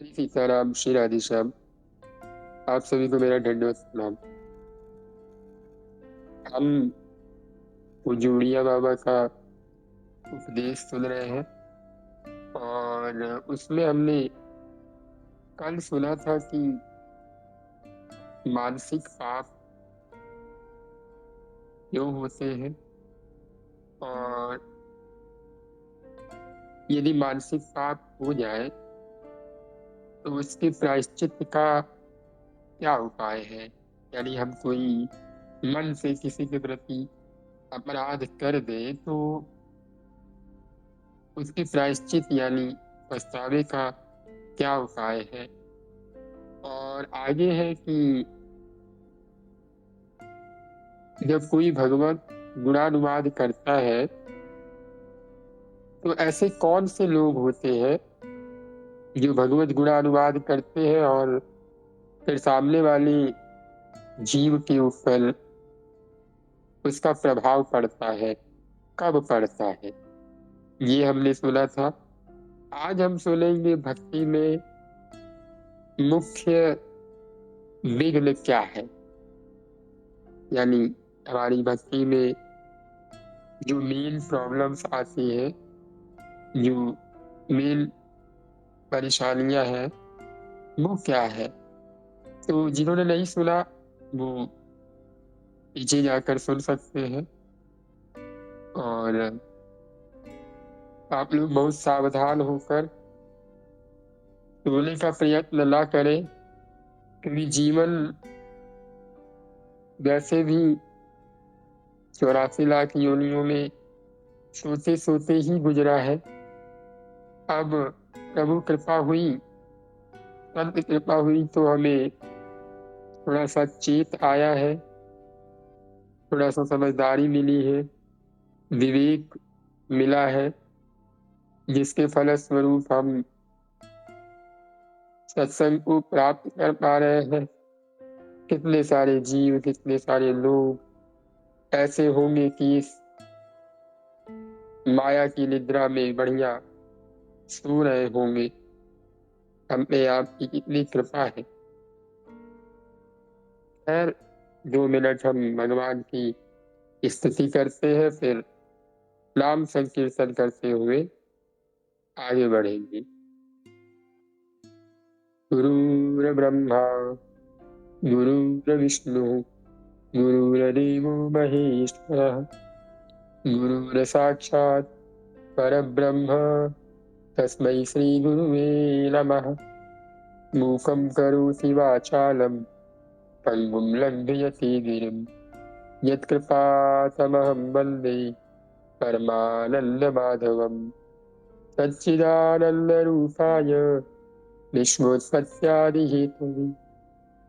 श्री सीताराम, श्री राधेश्याम। आप सभी को मेरा दंडवत प्रणाम। हम उजूड़िया बाबा का उपदेश सुन रहे हैं और उसमें हमने कल सुना था कि मानसिक पाप क्यों होते हैं और यदि मानसिक पाप हो जाए तो उसके प्रायश्चित का क्या उपाय है। यानी हम कोई मन से किसी के प्रति अपराध कर दे तो उसके प्रायश्चित यानी पछतावे का क्या उपाय है। और आगे है कि जब कोई भगवत गुणानुवाद करता है तो ऐसे कौन से लोग होते हैं जो भगवत गुणानुवाद करते हैं और फिर सामने वाले जीव के ऊपर उसका प्रभाव पड़ता है, कब पड़ता है, ये हमने सुना था। आज हम सुनेंगे भक्ति में मुख्य विघ्न क्या है। यानी हमारी भक्ति में जो मेन प्रॉब्लम्स आती है, जो मेन परेशानियां हैं, वो क्या है। तो जिन्होंने नहीं सुना वो पीछे जाकर सुन सकते हैं। और आप लोग बहुत सावधान होकर सोने का प्रयत्न ना करें, क्योंकि जीवन वैसे भी 84 लाख योनियों में सोते सोते ही गुजरा है। अब प्रभु कृपा हुई, संत कृपा हुई तो हमें थोड़ा सा चेत आया है, थोड़ा सा समझदारी मिली है, विवेक मिला है, जिसके फलस्वरूप हम सत्संग को प्राप्त कर पा रहे हैं। कितने सारे जीव, कितने सारे लोग ऐसे होंगे कि इस माया की निद्रा में बढ़िया सो रहे होंगे। हम पे आपकी कितनी कृपा है। खैर, 2 मिनट हम भगवान की स्तुति करते हैं, फिर नाम संकीर्तन करते हुए आगे बढ़ेंगे। गुरुर्ब्रह्मा गुरुर्विष्णु गुरुर्देवो महेश्वरः गुरुर्साक्षात् परब्रह्म तस्मै श्री गुरुवे नमः। मूकं करोति वाचालं पङ्गुं लङ्घयति गिरिं यत्कृपातमहं वन्दे परमानन्दमाधवम्। सच्चिदानन्दरूपाय विश्वोत्पत्त्यादिहेतवे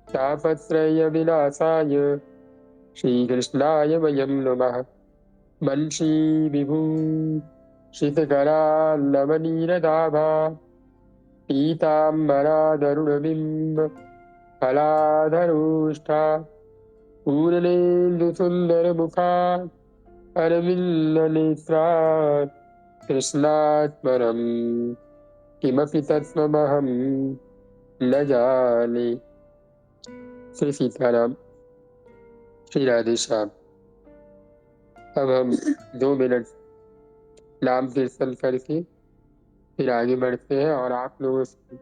तापत्रयविनाशाय श्रीकृष्णाय वयं नमः। वंशी विभूषितकरान्नवनीरदाभा पीताम्बरादरुणबिम्ब फलाधरोष्ठा पूर्णेन्दुसुन्दरमुखात् अरविन्दनेत्रात् कृष्णात् परं किमपि तत्त्वमहं न जाने। श्री सीताराम, श्री राधेश्याम। अब हम 2 मिनट नाम कीर्तन करके फिर आगे बढ़ते हैं। और आप लोगों से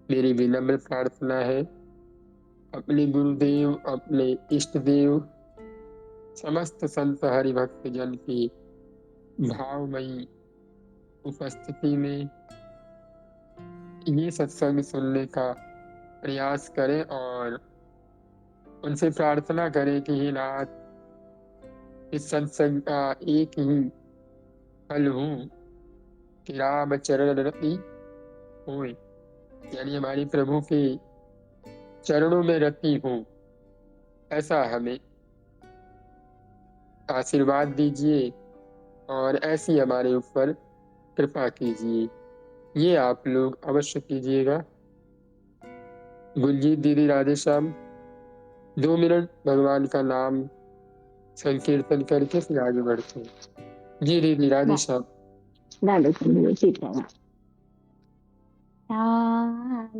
मेरी विनम्र प्रार्थना है, अपने गुरुदेव, अपने इष्ट देव, समस्त संत हरिभक्त जन की भावमयी उपस्थिति में ये सत्संग सुनने का प्रयास करें और उनसे प्रार्थना करें कि हे नाथ, इस सत्संग का एक ही फल हो कि राम चरण रति होए, यानी हमारे प्रभु के चरणों में रति हो। ऐसा हमें आशीर्वाद दीजिए और ऐसी हमारे ऊपर कृपा कीजिए। ये आप लोग अवश्य कीजिएगा। गुलजीत दीदी, राधेश्याम, 2 मिनट भगवान का नाम संकीर्तन करके फिर आगे बढ़ते हैं। जी दीदी, राधेश्याम। राधे सीताराम। राधा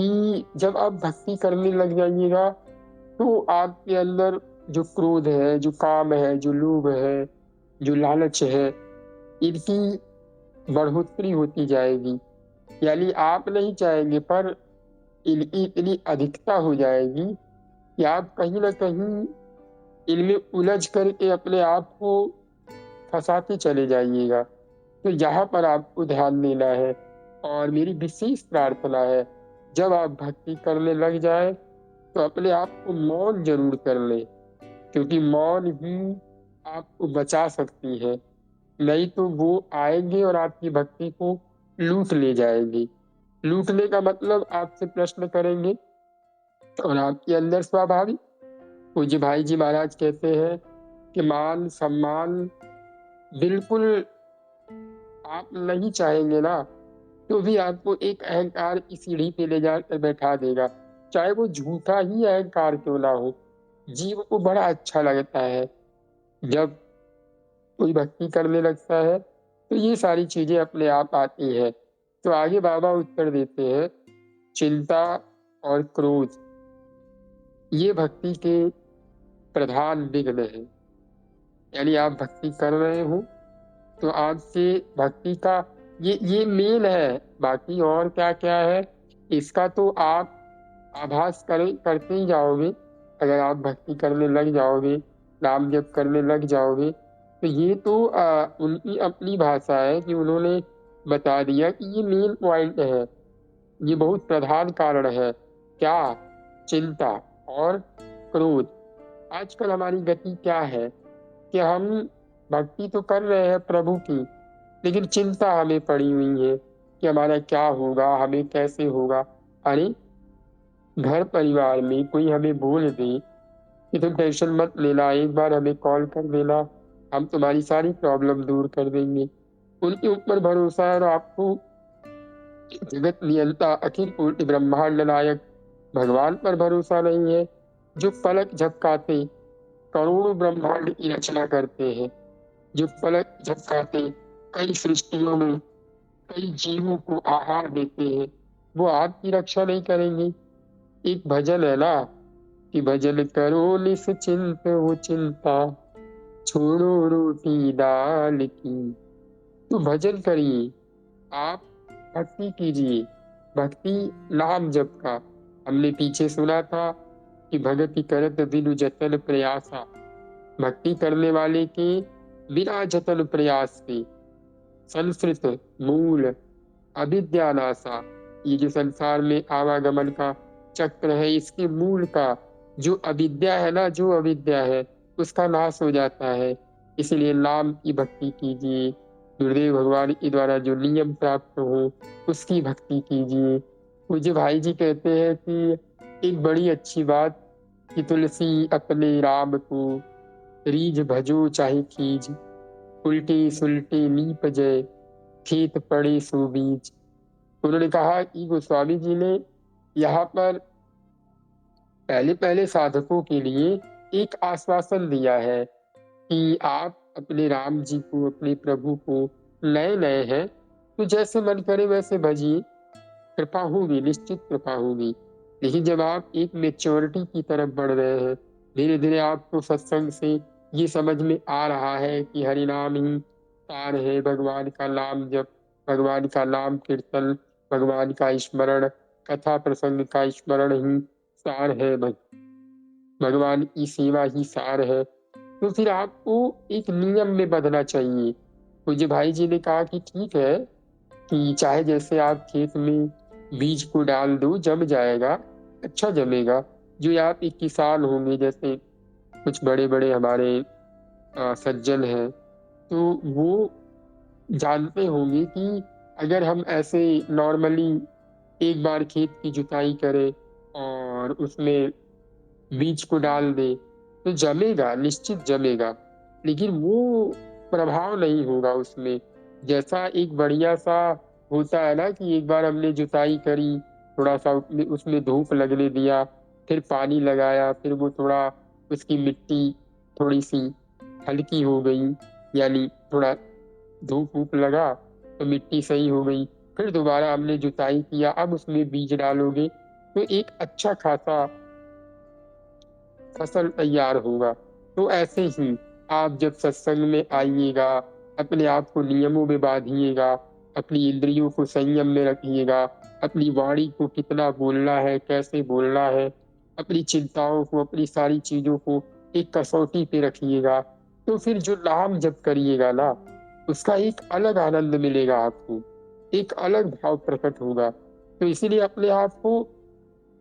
कि जब आप भक्ति करने लग जाइएगा तो आपके अंदर जो क्रोध है, जो काम है, जो लोभ है, जो लालच है, इनकी बढ़ोतरी होती जाएगी। यानी आप नहीं चाहेंगे पर इनकी इतनी अधिकता हो जाएगी कि आप कहीं न कहीं इनमें उलझ करके अपने आप को फँसाते चले जाइएगा। तो यहाँ पर आपको ध्यान देना है और मेरी विशेष प्रार्थना है, जब आप भक्ति करने लग जाएँ तो अपने आप को मौन ज़रूर कर लें, क्योंकि मौन ही आपको बचा सकती है। नहीं तो वो आएँगे और आपकी भक्ति को लूट ले जाएँगे। लूटने का मतलब आपसे प्रश्न करेंगे और आपके अंदर स्वाभाविक पूज्य भाई जी महाराज कहते हैं कि मान-सम्मान बिल्कुल आप नहीं चाहेंगे ना, तो भी आपको एक अहंकार की सीढ़ी पे ले जाकर बैठा देगा, चाहे वो झूठा ही अहंकार क्यों ना हो। जीव को बड़ा अच्छा लगता है, जब कोई भक्ति करने लगता है, तो ये सारी चीज़ें अपने आप आती हैं। तो आगे बाबा उत्तर देते हैं, चिंता और क्रोध ये भक्ति के प्रधान विघ्न हैं। यानी आप भक्ति कर रहे हो, तो आपसे भक्ति का ये मेन है, बाकी और क्या-क्या है, इसका तो आप आभास करते ही जाओगे। अगर आप भक्ति करने लग जाओगे, नाम जप करने लग जाओगे, तो ये तो उनकी अपनी भाषा है कि उन्होंने बता दिया कि ये मेन पॉइंट है, ये बहुत प्रधान कारण है। क्या? चिंता और क्रोध। आजकल हमारी गति क्या है कि हम भक्ति तो कर रहे हैं प्रभु की, लेकिन चिंता हमें पड़ी हुई है कि हमारा क्या होगा, हमें कैसे होगा। अरे! घर परिवार में कोई हमें बोल दे कि तुम टेंशन मत लेना, एक बार हमें कॉल कर देना, हम तुम्हारी सारी प्रॉब्लम दूर कर देंगे। उनके ऊपर भरोसा है और आपको जगत नियंता अखिल कोटि ब्रह्मांड नायक भगवान पर भरोसा नहीं है, जो पलक झपकाते करोड़ों ब्रह्मांड की रचना करते हैं, जो पलक झपकाते कई सृष्टियों में कई जीवों को आहार देते हैं, वो आपकी रक्षा नहीं करेंगे। एक भजन है ना कि भजन करो निश्चिंत हो चिंता, छोड़ो रोटी दाल की। तो भजन करिए, आप भक्ति कीजिए, भक्ति नाम जप का। हमने पीछे सुना था कि भगति करत बिनु जतन प्रयासा, भक्ति करने वाले के बिना जतन प्रयास के संस्कृत मूल अविद्यानाशा, ये जो संसार में आवागमन का चक्र है, इसके मूल का जो अविद्या है ना, जो अविद्या है उसका नाश हो जाता है। इसलिए नाम की भक्ति कीजिए, गुरुदेव भगवान के द्वारा जो नियम प्राप्त हो उसकी भक्ति कीजिए। पूज्य भाई जी कहते हैं कि एक बड़ी अच्छी बात कि तुलसी अपने राम को रीझ भजो चाहे खीज, उल्टी सुलटी नीप जय, खेत पड़े सो बीज। उन्होंने कहा कि गोस्वामी जी ने यहाँ पर पहले साधकों के लिए एक आश्वासन दिया है कि आप अपने राम जी को, अपने प्रभु को नए-नए हैं, तो जैसे मन करे वैसे भजिए, कृपा होगी, निश्चित कृपा होगी। लेकिन जब आप एक मैच्योरिटी की तरफ बढ़ रहे हैं, धीरे-धीरे आपको सत्संग से ये समझ में आ रहा है कि हरि नाम ही सार है, भगवान का नाम जप, भगवान का नाम कीर्तन, भगवान का स्मरण, कथा प्रसंग का स्मरण ही सार है, भगवान की सेवा ही सार है। तो फिर आपको एक नियम में बंधना चाहिए। पूज्य भाई जी ने कहा कि ठीक है कि चाहे जैसे आप खेत में बीज को डाल दो, जम जाएगा, अच्छा जमेगा। जो आप एक किसान होंगे, जैसे कुछ बड़े-बड़े हमारे सज्जन हैं, तो वो जानते होंगे कि अगर हम ऐसे नॉर्मली एक बार खेत की जुताई करें और उसमें बीज को डाल दें, तो जमेगा, निश्चित जमेगा। लेकिन वो प्रभाव नहीं होगा उसमें। जैसा एक बढ़िया-सा होता है ना कि एक बार हमने जुताई करी, थोड़ा-सा उसमें धूप लगने दिया, फिर पानी लगाया, फिर वो थोड़ा उसकी मिट्टी थोड़ी-सी हल्की हो गई, यानी थोड़ा धूप-वूप लगा, तो मिट्टी सही हो गई। फिर दोबारा हमने जुताई किया, अब उसमें बीज डालोगे, तो एक अच्छा खासा फसल तैयार होगा। तो ऐसे ही आप जब सत्संग में आइएगा, अपने आप को नियमों में बांधिएगा, अपनी इंद्रियों को संयम में रखिएगा, अपनी वाणी को कितना बोलना है, कैसे बोलना है, अपनी चिंताओं को, अपनी सारी चीजों को एक कसौटी पे रखिएगा, तो फिर जो नाम जप करिएगा ना, उसका एक अलग आनंद मिलेगा आपको, एक अलग भाव प्रकट होगा। तो इसीलिए अपने आप को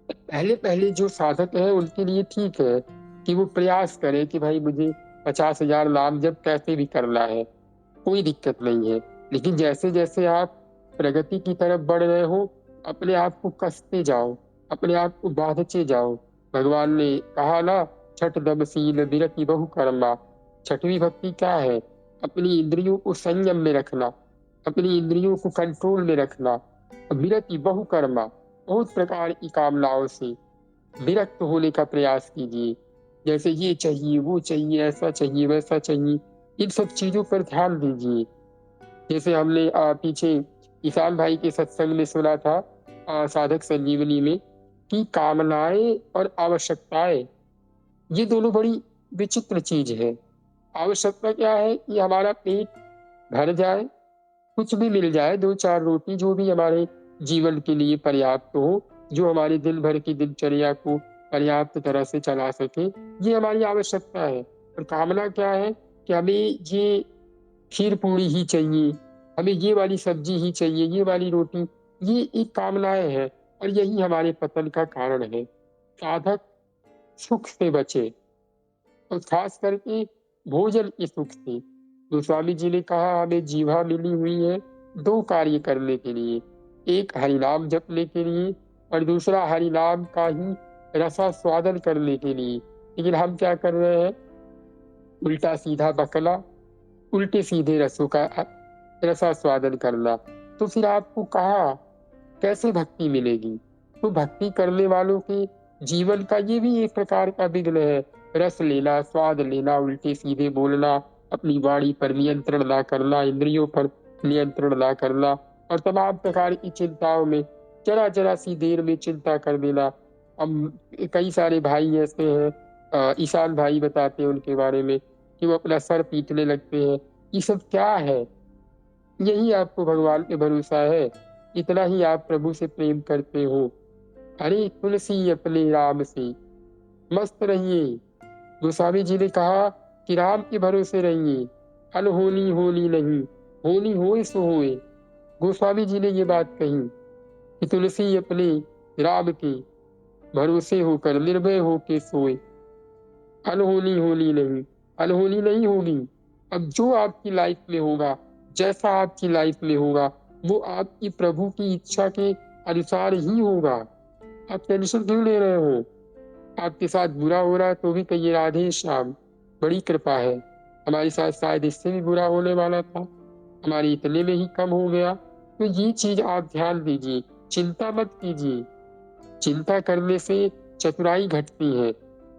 पहले पहले जो साधक है उनके लिए ठीक है कि वो प्रयास करें कि भाई मुझे 50,000 नाम जप कैसे भी करना है, कोई दिक्कत नहीं है। लेकिन जैसे जैसे आप प्रगति की तरफ बढ़ रहे हो, अपने आप को कसते जाओ, अपने आप को बांधते जाओ। भगवान ने कहा ना, छठ दम सील विरति बहु कर्मा। छठवीं भक्ति क्या है? अपनी इंद्रियों को संयम में रखना, अपनी इंद्रियों को कंट्रोल में रखना। विरति बहु कर्मा, बहुत प्रकार की कामनाओं से विरक्त होने का प्रयास कीजिए। जैसे ये चाहिए, वो चाहिए, ऐसा चाहिए, वैसा चाहिए, इन सब चीजों पर ध्यान दीजिए। जैसे हमने पीछे ईशान भाई के सत्संग में सुना था, साधक संजीवनी में, कि कामनाएं और आवश्यकताएं, ये दोनों बड़ी विचित्र चीज है। आवश्यकता क्या है कि हमारा पेट भर जाए, कुछ भी मिल जाए, 2-4 रोटी, जो भी हमारे जीवन के लिए पर्याप्त हो, जो हमारे दिन भर की दिनचर्या को पर्याप्त तरह से चला सके, ये हमारी आवश्यकता है। और कामना क्या है कि हमें ये खीर पूड़ी ही चाहिए, हमें ये वाली सब्जी ही चाहिए, ये वाली रोटी, ये एक कामनाएं हैं, और यही हमारे पतन का कारण है। साधक सुख से बचे, और खास करके भोजन के सुख से। गोस्वामी जी ने कहा, हमें जीवा मिली हुई है 2 कार्य करने के लिए, एक हरिनाम जपने के लिए, और दूसरा हरिनाम का ही रसास्वादन करने के लिए। लेकिन हम क्या कर रहे हैं? उल्टा सीधा बकला, उल्टे सीधे रसों का रसास्वादन करना। तो फिर आपको कहा कैसे भक्ति मिलेगी? तो भक्ति करने वालों के जीवन का ये भी एक प्रकार का विघ्न है। रस लेना, स्वाद लेना, उल्टे सीधे बोलना, अपनी वाणी पर नियंत्रण ना करना, इंद्रियों पर नियंत्रण ना करना, और तमाम प्रकार की चिंताओं में जरा जरा सी देर में चिंता कर देना। हम कई सारे भाई ऐसे हैं, ईशान भाई बताते हैं उनके बारे में, कि वो अपना सर पीटने लगते हैं। ये सब क्या है? यही आपको भगवान पे भरोसा है, इतना ही आप प्रभु से प्रेम करते हो। अरे तुलसी अपने राम से मस्त रहिए। गोस्वामी जी ने कहा कि राम के भरोसे रहिए, अनहोनी होनी नहीं, होनी होए सो होए। गोस्वामी जी ने ये बात कही कि तुलसी अपने राम के भरोसे होकर निर्भय होके सोए, अनहोनी होनी नहीं, अनहोनी नहीं होगी। अब जो आपकी लाइफ में होगा, जैसा आपकी लाइफ में होगा, वो आपकी प्रभु की इच्छा के अनुसार ही होगा। आप टेंशन क्यों ले रहे हो? आपके साथ बुरा हो रहा है तो भी कहिए राधे श्याम, बड़ी कृपा है, हमारे साथ शायद इससे भी बुरा होने वाला था, हमारी इतने में ही कम हो गया। तो ये चीज आप ध्यान दीजिए, चिंता मत कीजिए। चिंता करने से चतुराई घटती है,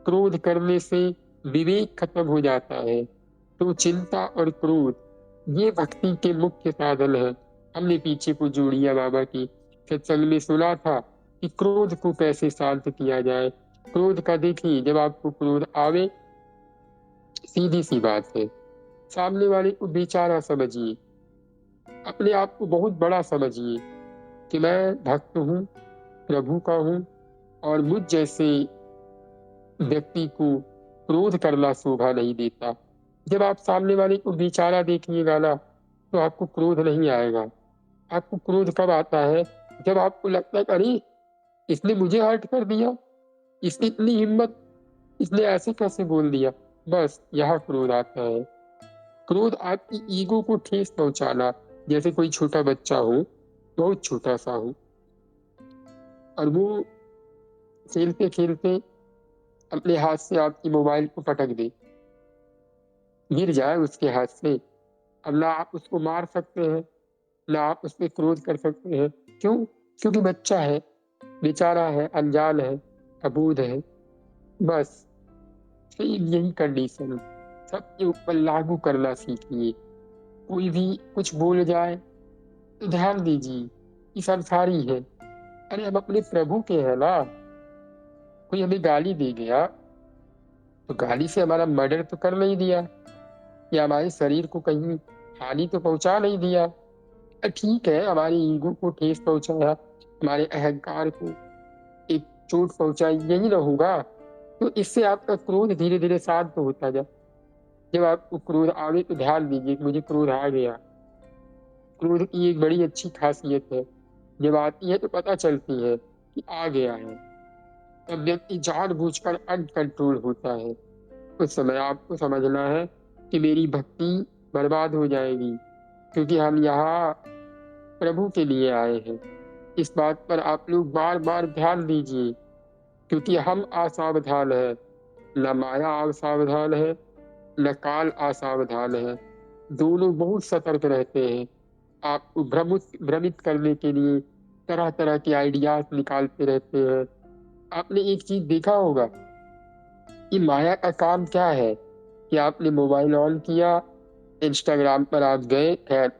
क्रोध करने से विवेक खत्म हो जाता है। तो चिंता और क्रोध ये भक्ति के मुख्य साधन है। हमने पीछे को जोड़िया बाबा की सत्संग में सुना था कि क्रोध को कैसे शांत किया जाए। क्रोध का देखिए, जब आपको क्रोध आवे, सीधी सी बात है, सामने वाले को बेचारा समझिए, अपने आप को बहुत बड़ा समझिए कि मैं भक्त हूँ, प्रभु का हूँ, और मुझ जैसे व्यक्ति को क्रोध करना शोभा नहीं देता। जब आप सामने वाले को बेचारा देखिएगा ना, तो आपको क्रोध नहीं आएगा। आपको क्रोध कब आता है? जब आपको लगता है अरे इसने मुझे हर्ट कर दिया, इसने इतनी हिम्मत, इसने ऐसे कैसे बोल दिया, बस यहाँ क्रोध आता है। क्रोध आपकी ईगो को ठेस पहुंचाना। जैसे कोई छोटा बच्चा हो, बहुत छोटा सा हो, और वो खेलते खेलते अपने हाथ से आपकी मोबाइल को पटक दे, गिर जाए उसके हाथ से। अब ना आप उसको मार सकते हैं, ना आप उस पर क्रोध कर सकते हैं। क्यों? क्योंकि बच्चा है, बेचारा है, अनजान है, अबूझ है। बस सेम यही कंडीशन सबके ऊपर लागू करना सीखिए। कोई भी कुछ बोल जाए तो ध्यान दीजिए कि संसारी है, अरे हम अपने प्रभु के हैं ना। कोई हमें गाली दे गया तो गाली से हमारा मर्डर तो कर नहीं दिया, या हमारे शरीर को कहीं हानि तो पहुंचा नहीं दिया। ठीक है, हमारी ईगो को ठेस पहुंचाया, हमारे अहंकार को एक चोट पहुंचाई, यही ना होगा। तो इससे आपका क्रोध धीरे धीरे शांत होता जाए। जब आपको क्रोध आवे तो ध्यान दीजिए कि मुझे क्रोध आ गया। क्रोध की एक बड़ी अच्छी खासियत है, जब आती है तो पता चलती है कि आ गया है। तब व्यक्ति जानबूझकर अनकंट्रोल होता है। उस समय आपको समझना है कि मेरी भक्ति बर्बाद हो जाएगी, क्योंकि हम यहाँ प्रभु के लिए आए हैं। इस बात पर आप लोग बार बार ध्यान दीजिए, क्योंकि हम असावधान है, न माया असावधान है, न काल असावधान है। दोनों बहुत सतर्क रहते हैं, आपको भ्रमित करने के लिए तरह तरह के आइडियाज निकालते रहते हैं। आपने एक चीज देखा होगा कि माया का काम क्या है, कि आपने मोबाइल ऑन किया, इंस्टाग्राम पर आप गए। खैर,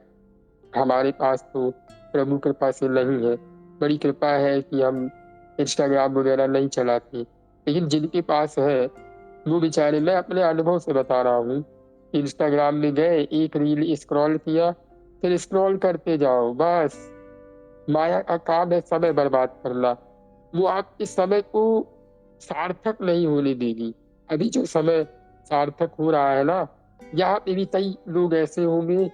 हमारे पास तो प्रभु कृपा से नहीं है, बड़ी कृपा है कि हम इंस्टाग्राम वगैरह नहीं चलाते। लेकिन जिनके पास है वो बेचारे, मैं अपने अनुभव से बता रहा हूँ, इंस्टाग्राम में गए, एक रील स्क्रॉल किया, फिर स्क्रॉल करते जाओ, बस। माया का काम है समय बर्बाद करना। वो आपके समय को सार्थक नहीं होने देगी। अभी जो समय सार्थक हो रहा है ना, यहाँ पे भी कई लोग ऐसे होंगे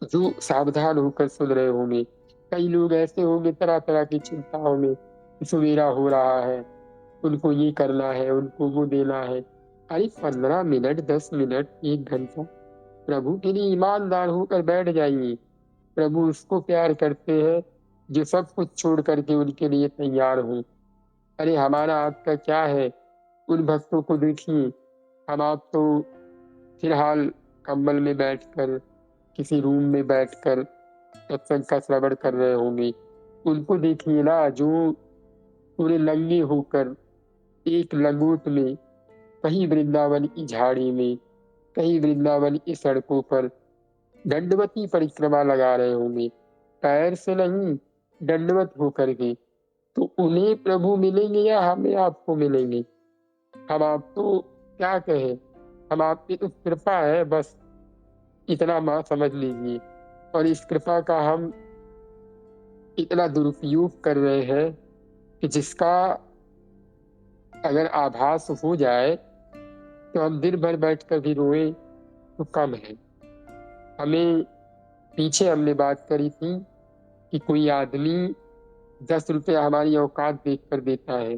जो सावधान होकर सुन रहे होंगे। कई लोग ऐसे होंगे तरह तरह की चिंताओं में, सवेरा हो रहा है, उनको ये करना है, उनको वो देना है। अरे 15 मिनट, 10 मिनट, 1 घंटा प्रभु के लिए ईमानदार होकर बैठ जाइए। प्रभु उसको प्यार करते हैं जो सब कुछ छोड़ करके उनके लिए तैयार हो। अरे हमारा आपका क्या है, उन भक्तों को देखिए। हम आप तो फिलहाल कंबल में बैठकर, किसी रूम में बैठकर सत्संग का श्रवण कर रहे होंगे। उनको देखिए ना, जो पूरे नंगे होकर एक लंगोट में, कहीं वृंदावन की झाड़ी में, कहीं वृंदावन की सड़कों पर दंडवती परिक्रमा लगा रहे होंगे, पैर से नहीं, दंडवत होकर के। तो उन्हें प्रभु मिलेंगे या हमें आपको मिलेंगे? हम आप तो क्या कहें, हम आपकी तो कृपा है, बस इतना माँ समझ लीजिए। और इस कृपा का हम इतना दुरुपयोग कर रहे हैं कि जिसका अगर आभास हो जाए तो हम दिन भर बैठ कर भी रोए तो कम है। हमें पीछे हमने बात करी थी कि कोई आदमी 10 रुपये हमारी औकात देख कर देता है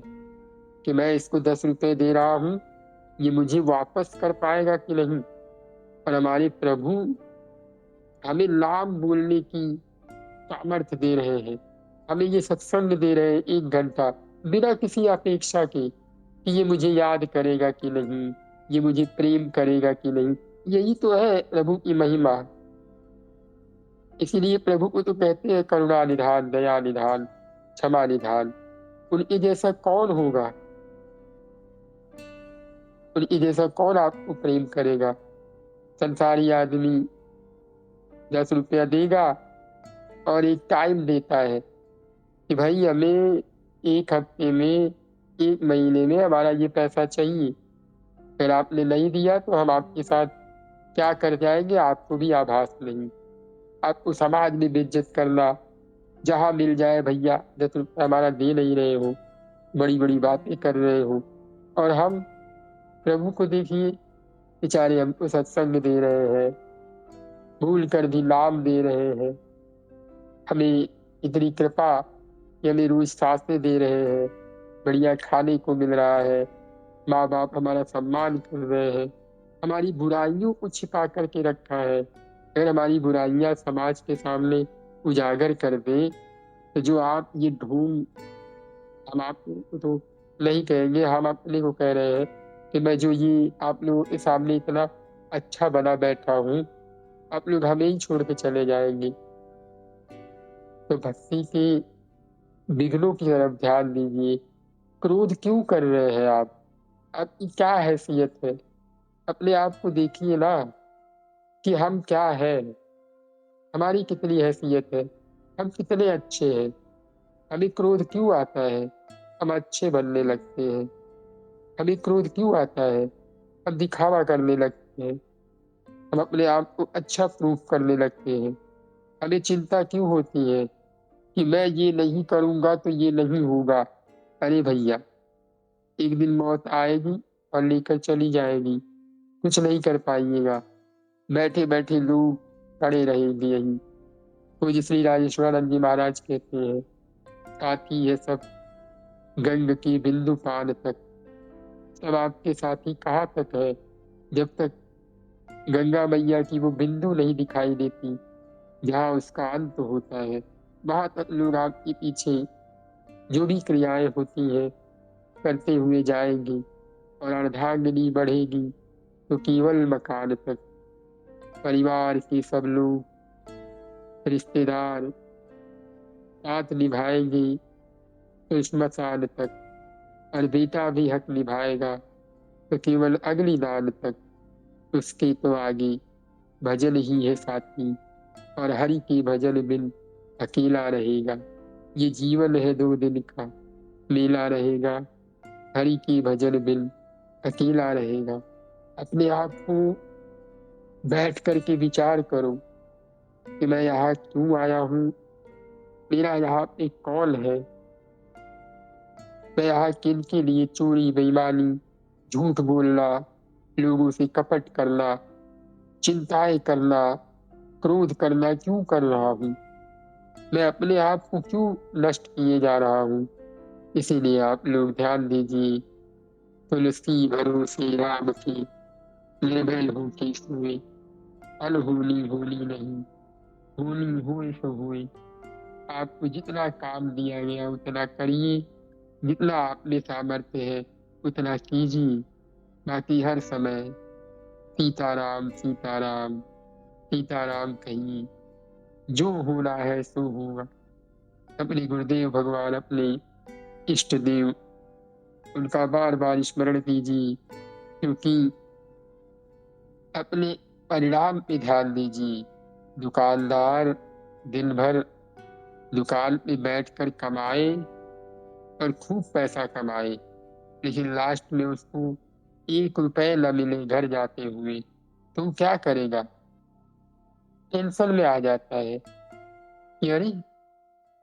कि मैं इसको 10 रुपये दे रहा हूँ, ये मुझे वापस कर पाएगा कि नहीं। और हमारे प्रभु हमें नाम बोलने की सामर्थ्य दे रहे हैं, हमें ये सत्संग दे रहे हैं 1 घंटा, बिना किसी अपेक्षा के कि ये मुझे याद करेगा कि नहीं, ये मुझे प्रेम करेगा कि नहीं। यही तो है प्रभु की महिमा। इसीलिए प्रभु को तो कहते हैं करुणा निधान, दया निधान, क्षमा निधान। उनके जैसा कौन होगा, उनके जैसा कौन आपको प्रेम करेगा? संसारी आदमी 10 रुपया देगा और एक टाइम देता है कि भाई हमें 1 हफ्ते में, 1 महीने में हमारा ये पैसा चाहिए। फिर आपने नहीं दिया तो हम आपके साथ क्या कर जाएंगे आपको भी आभास नहीं। आपको समाज में बेइज्जत करना, जहां मिल जाए भैया 10 रुपया हमारा दे नहीं रहे हो, बड़ी बड़ी बातें कर रहे हो। और हम प्रभु को देखिए, बेचारे हमको सत्संग दे रहे हैं, भूल कर भी नाम दे रहे हैं, हमें इतनी कृपा कि हमें रोज सांसें दे रहे हैं, बढ़िया खाने को मिल रहा है, माँ बाप हमारा सम्मान कर रहे हैं, हमारी बुराइयों को छिपा करके रखा है। अगर हमारी बुराइयां समाज के सामने उजागर कर दें तो जो आप ये ढोंग, हम आपको तो नहीं कहेंगे, हम अपने को कह रहे हैं कि मैं जो ये आप लोगों के सामने इतना अच्छा बना बैठा हूँ, आप लोग हमें ही छोड़ के चले जाएंगे। तो भक्ति के विघ्नों की तरफ ध्यान दीजिए। क्रोध क्यों कर रहे हैं आप? आपकी क्या हैसियत है? अपने आप को देखिए ना कि हम क्या है, हमारी कितनी हैसियत है, हम कितने अच्छे हैं। हमें क्रोध क्यों आता है? हम अच्छे बनने लगते हैं। हमें क्रोध क्यों आता है? हम दिखावा करने लगते हैं। हम अपने आप को अच्छा प्रूफ करने लगते हैं। हमें चिंता क्यों होती है कि मैं ये नहीं करूंगा तो ये नहीं होगा? अरे भैया, एक दिन मौत आएगी और लेकर चली जाएगी। कुछ नहीं कर पाइएगा। बैठे बैठे लोग खड़े रहेंगे यहीं। पूज्य श्री राजेश्वरानंद जी महाराज कहते हैं, साथी है सब गंग की बिंदु पान तक। सब आपके साथी कहाँ तक है? जब तक गंगा मैया की वो बिंदु नहीं दिखाई देती, जहाँ उसका अंत होता है, वहां तक लोग आपके पीछे जो भी क्रियाएं होती हैं करते हुए जाएंगे, और अर्धांगिनी बढ़ेगी तो केवल मकान तक। परिवार के सब लोग, रिश्तेदार साथ निभाएंगे तो श्मशान तक, और बेटा भी हक निभाएगा तो केवल अगली दान तक। उसके तो आगे भजन ही है साथी, और हरि के भजन बिन अकेला रहेगा। ये जीवन है 2 दिन का, मेला रहेगा। हरि के भजन बिन अकेला रहेगा। अपने आप को बैठ करके विचार करो कि मैं यहाँ क्यों आया हूँ? मेरा यहाँ पे कौन है? मैं यहाँ किन के लिए चोरी, बेईमानी, झूठ बोलना, लोगों से कपट करना, चिंताएं करना, क्रोध करना क्यों कर रहा हूँ? मैं अपने आप को क्यों नष्ट किए जा रहा हूँ? इसीलिए आप लोग ध्यान दीजिए। तुलसी भरोसे राम की, निर्भय हो के सोए। अनहोनी होनी नहीं, होनी होए सो होए। आपको जितना काम दिया गया उतना करिए, जितना आप में सामर्थ्य है उतना कीजिए। बाकी हर समय सीताराम सीताराम सीताराम कहिए। जो होना है सो होगा। अपने गुरुदेव भगवान, अपने इष्ट देव, उनका बार बार स्मरण कीजिए, क्योंकि अपने परिणाम पे ध्यान दीजिए। दुकानदार दिन भर दुकान पे बैठकर कमाए और खूब पैसा कमाए, लेकिन लास्ट में उसको 1 रुपए न मिले घर जाते हुए, तो क्या करेगा? टेंशन में आ जाता है कि अरे,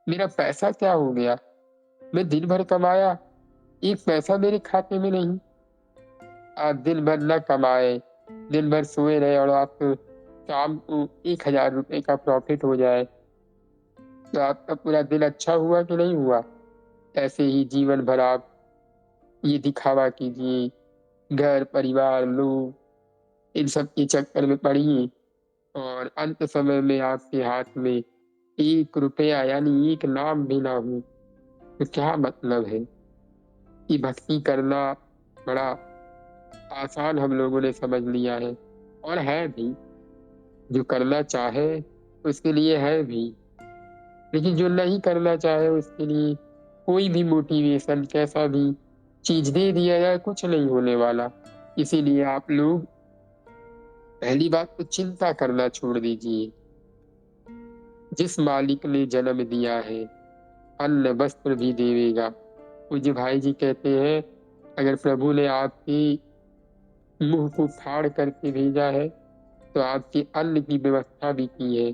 मेरा पैसा क्या हो गया? मैं दिन भर कमाया, 1 पैसा मेरे खाते में नहीं। आप दिन भर न कमाए, दिन भर सोए रहे, और आप शाम को 1,000 रुपए का प्रॉफिट हो जाए, तो आपका पूरा दिन अच्छा हुआ कि नहीं हुआ? ऐसे ही जीवन भर आप ये दिखावा कीजिए, घर परिवार लोग, इन सब के चक्कर में पड़िए, और अंत समय में आपके हाथ में 1 रुपया यानी एक नाम भी ना हो, तो क्या मतलब है? कि भक्ति करना बड़ा आसान हम लोगों ने समझ लिया है, और है भी। जो करना चाहे उसके लिए है भी, लेकिन जो नहीं करना चाहे उसके लिए कोई भी मोटिवेशन, कैसा भी चीज दे दिया जाए, कुछ नहीं होने वाला। इसीलिए आप लोग पहली बात तो चिंता करना छोड़ दीजिए। जिस मालिक ने जन्म दिया है, अन्न वस्त्र भी देवेगा। पूज्य भाई जी कहते हैं, अगर प्रभु ने आपके मुंह को फाड़ करके भेजा है, तो आपके अन्न की व्यवस्था भी की है।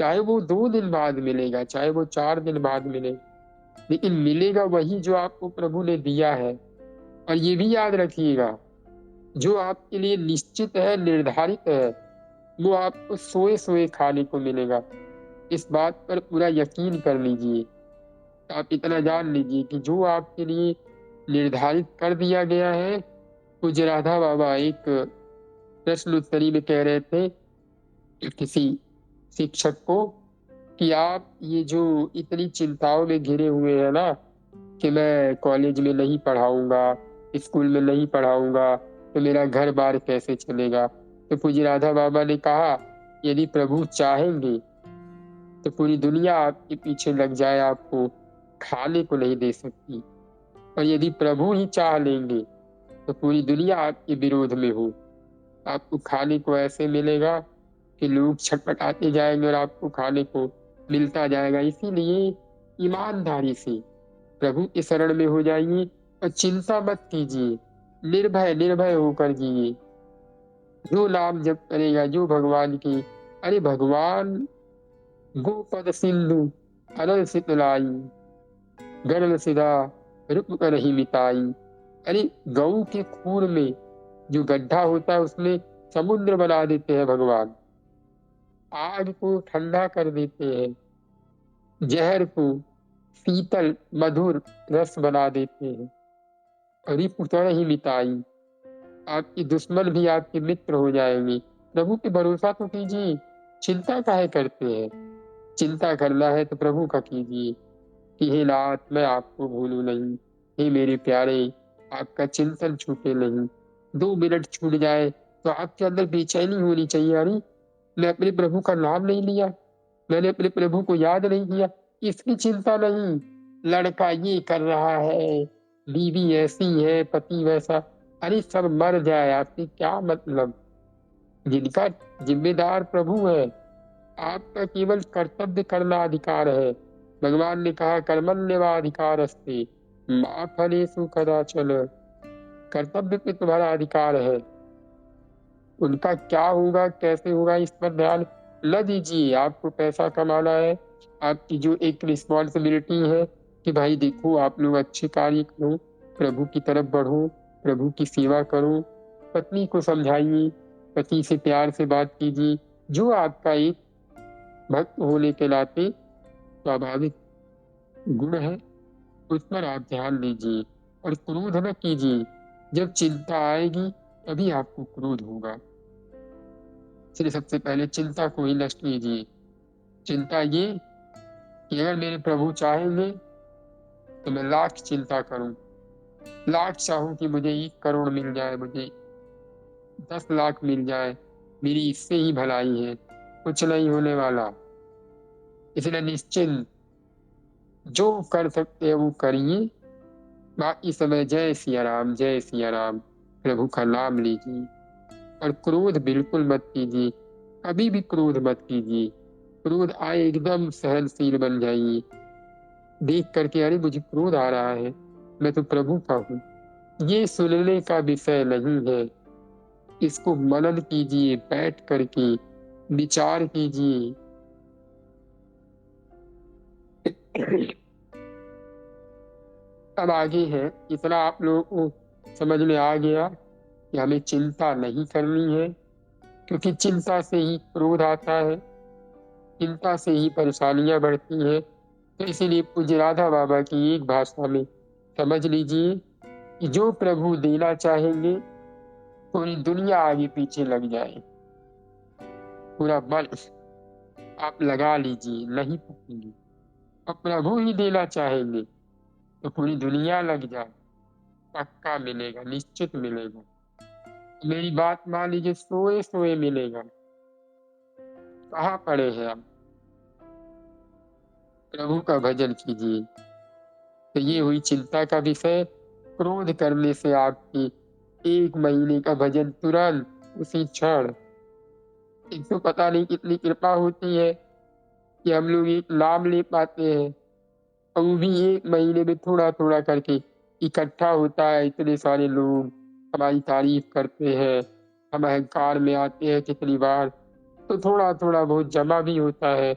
चाहे वो 2 दिन बाद मिलेगा, चाहे वो 4 दिन बाद मिले, लेकिन मिलेगा वही जो आपको प्रभु ने दिया है। और ये भी याद रखिएगा, जो आपके लिए निश्चित है, निर्धारित है, वो आपको सोए सोए खाने को मिलेगा। इस बात पर पूरा यकीन कर लीजिए। आप इतना जान लीजिए कि जो आपके लिए निर्धारित कर दिया गया है। पूज्य राधा बाबा एक प्रश्न उत्तरी में कह रहे थे किसी शिक्षक को कि आप ये जो इतनी चिंताओं में घिरे हुए हैं ना, कि मैं कॉलेज में नहीं पढ़ाऊंगा, स्कूल में नहीं पढ़ाऊंगा, तो मेरा घर बार कैसे चलेगा? तो पूज्य राधा बाबा ने कहा, यदि प्रभु चाहेंगे तो पूरी दुनिया आपके पीछे लग जाए, आपको खाने को नहीं दे सकती। और यदि प्रभु ही चाह लेंगे तो पूरी दुनिया आपके विरोध में हो, आपको खाने को ऐसे मिलेगा कि लोग छटपटाते जाएंगे और आपको खाने को मिलता जाएगा। इसीलिए ईमानदारी से प्रभु की शरण में हो जाइए और चिंता मत कीजिए, निर्भय निर्भय होकर जिए। जो नाम जप करेगा, जो भगवान की, अरे भगवान गोपद सिंधु अनल सितलाई गरल सिदा रुक कर ही मिताई। अरे गऊ के खून में जो गड्ढा होता है उसमें समुद्र बना देते हैं भगवान, आग को ठंडा कर देते हैं, जहर को शीतल मधुर रस बना देते हैं। रिपु तर ही मिताई, आपके दुश्मन भी आपके मित्र हो जाएंगे। प्रभु पे भरोसा तो कीजिए, चिंता काहे करते हैं। चिंता करना है तो प्रभु का कीजिए कि हे नाथ मैं आपको भूलूं नहीं, हे मेरे प्यारे आपका चिंतन छूटे नहीं। 2 मिनट छूट जाए तो आपके अंदर बेचैनी होनी चाहिए, अरे मैं अपने प्रभु का नाम नहीं लिया, मैंने अपने प्रभु को याद नहीं किया। इसकी चिंता नहीं, लड़का ये कर रहा है, बीवी ऐसी है, पति वैसा, अरे सब मर जाए आपसे क्या मतलब। जिनका जिम्मेदार प्रभु है, आपका केवल कर्तव्य करना अधिकार है। भगवान ने कहा कर्मण्यवाधिकार अस्ति मा फलेषु कदाचन, कर्तव्य पे तुम्हारा अधिकार है। उनका क्या होगा कैसे होगा इस पर ध्यान न दीजिए। आपको पैसा कमाना है, आपकी जो एक रिस्पॉन्सिबिलिटी है कि भाई देखो आप लोग अच्छे कार्य करो, प्रभु की तरफ बढ़ो, प्रभु की सेवा करो। पत्नी को समझाइए, पति से प्यार से बात कीजिए, जो आपका एक भक्त होने के नाते स्वाभाविक गुण है उस पर आप ध्यान दीजिए और क्रोध न कीजिए। जब चिंता आएगी तभी आपको क्रोध होगा, इसलिए सबसे पहले चिंता को ही नष्ट कीजिए। चिंता ये कि अगर मेरे प्रभु चाहेंगे तो मैं लाख चिंता करूं, लाख चाहूं कि मुझे 1 करोड़ मिल जाए, मुझे 10 लाख मिल जाए, मेरी इससे ही भलाई है, कुछ नहीं होने वाला। इसलिए निश्चिंत जो कर सकते हैं वो करिए, बाकी समय जय सिया राम जय सिया राम प्रभु का नाम लीजिए। और क्रोध बिल्कुल मत कीजिए, कभी भी क्रोध मत कीजिए। क्रोध आए एकदम सहनशील बन जाइए, देख करके अरे मुझे क्रोध आ रहा है, मैं तो प्रभु का हूँ, ये सुनने का विषय नहीं है। इसको मनन कीजिए, बैठ करके विचार कीजिए। अब आगे है, इतना आप लोगों को समझ में आ गया कि हमें चिंता नहीं करनी है, क्योंकि चिंता से ही क्रोध आता है, चिंता से ही परेशानियां बढ़ती हैं। तो इसीलिए पूज्य राधा बाबा की एक भाषा में समझ लीजिए कि जो प्रभु देना चाहेंगे पूरी दुनिया आगे पीछे लग जाए, पूरा बल आप लगा लीजिए, नहीं थकेंगे। और प्रभु ही देना चाहेंगे तो पूरी दुनिया लग जाए, पक्का मिलेगा, निश्चित मिलेगा। मेरी बात मान लीजिए, सोए सोए मिलेगा। कहाँ पड़े हैं आप, प्रभु का भजन कीजिए। तो ये हुई चिंता का विषय। क्रोध करने से आपकी 1 महीने का भजन तुरंत उसी क्षण, एक तो पता नहीं कितनी कृपा होती है कि हम लोग एक नाम ले पाते हैं, और वो भी 1 महीने में थोड़ा थोड़ा करके इकट्ठा होता है। इतने सारे लोग हमारी तारीफ करते हैं, हम अहंकार में आते हैं कितनी बार, तो थोड़ा थोड़ा बहुत जमा भी होता है,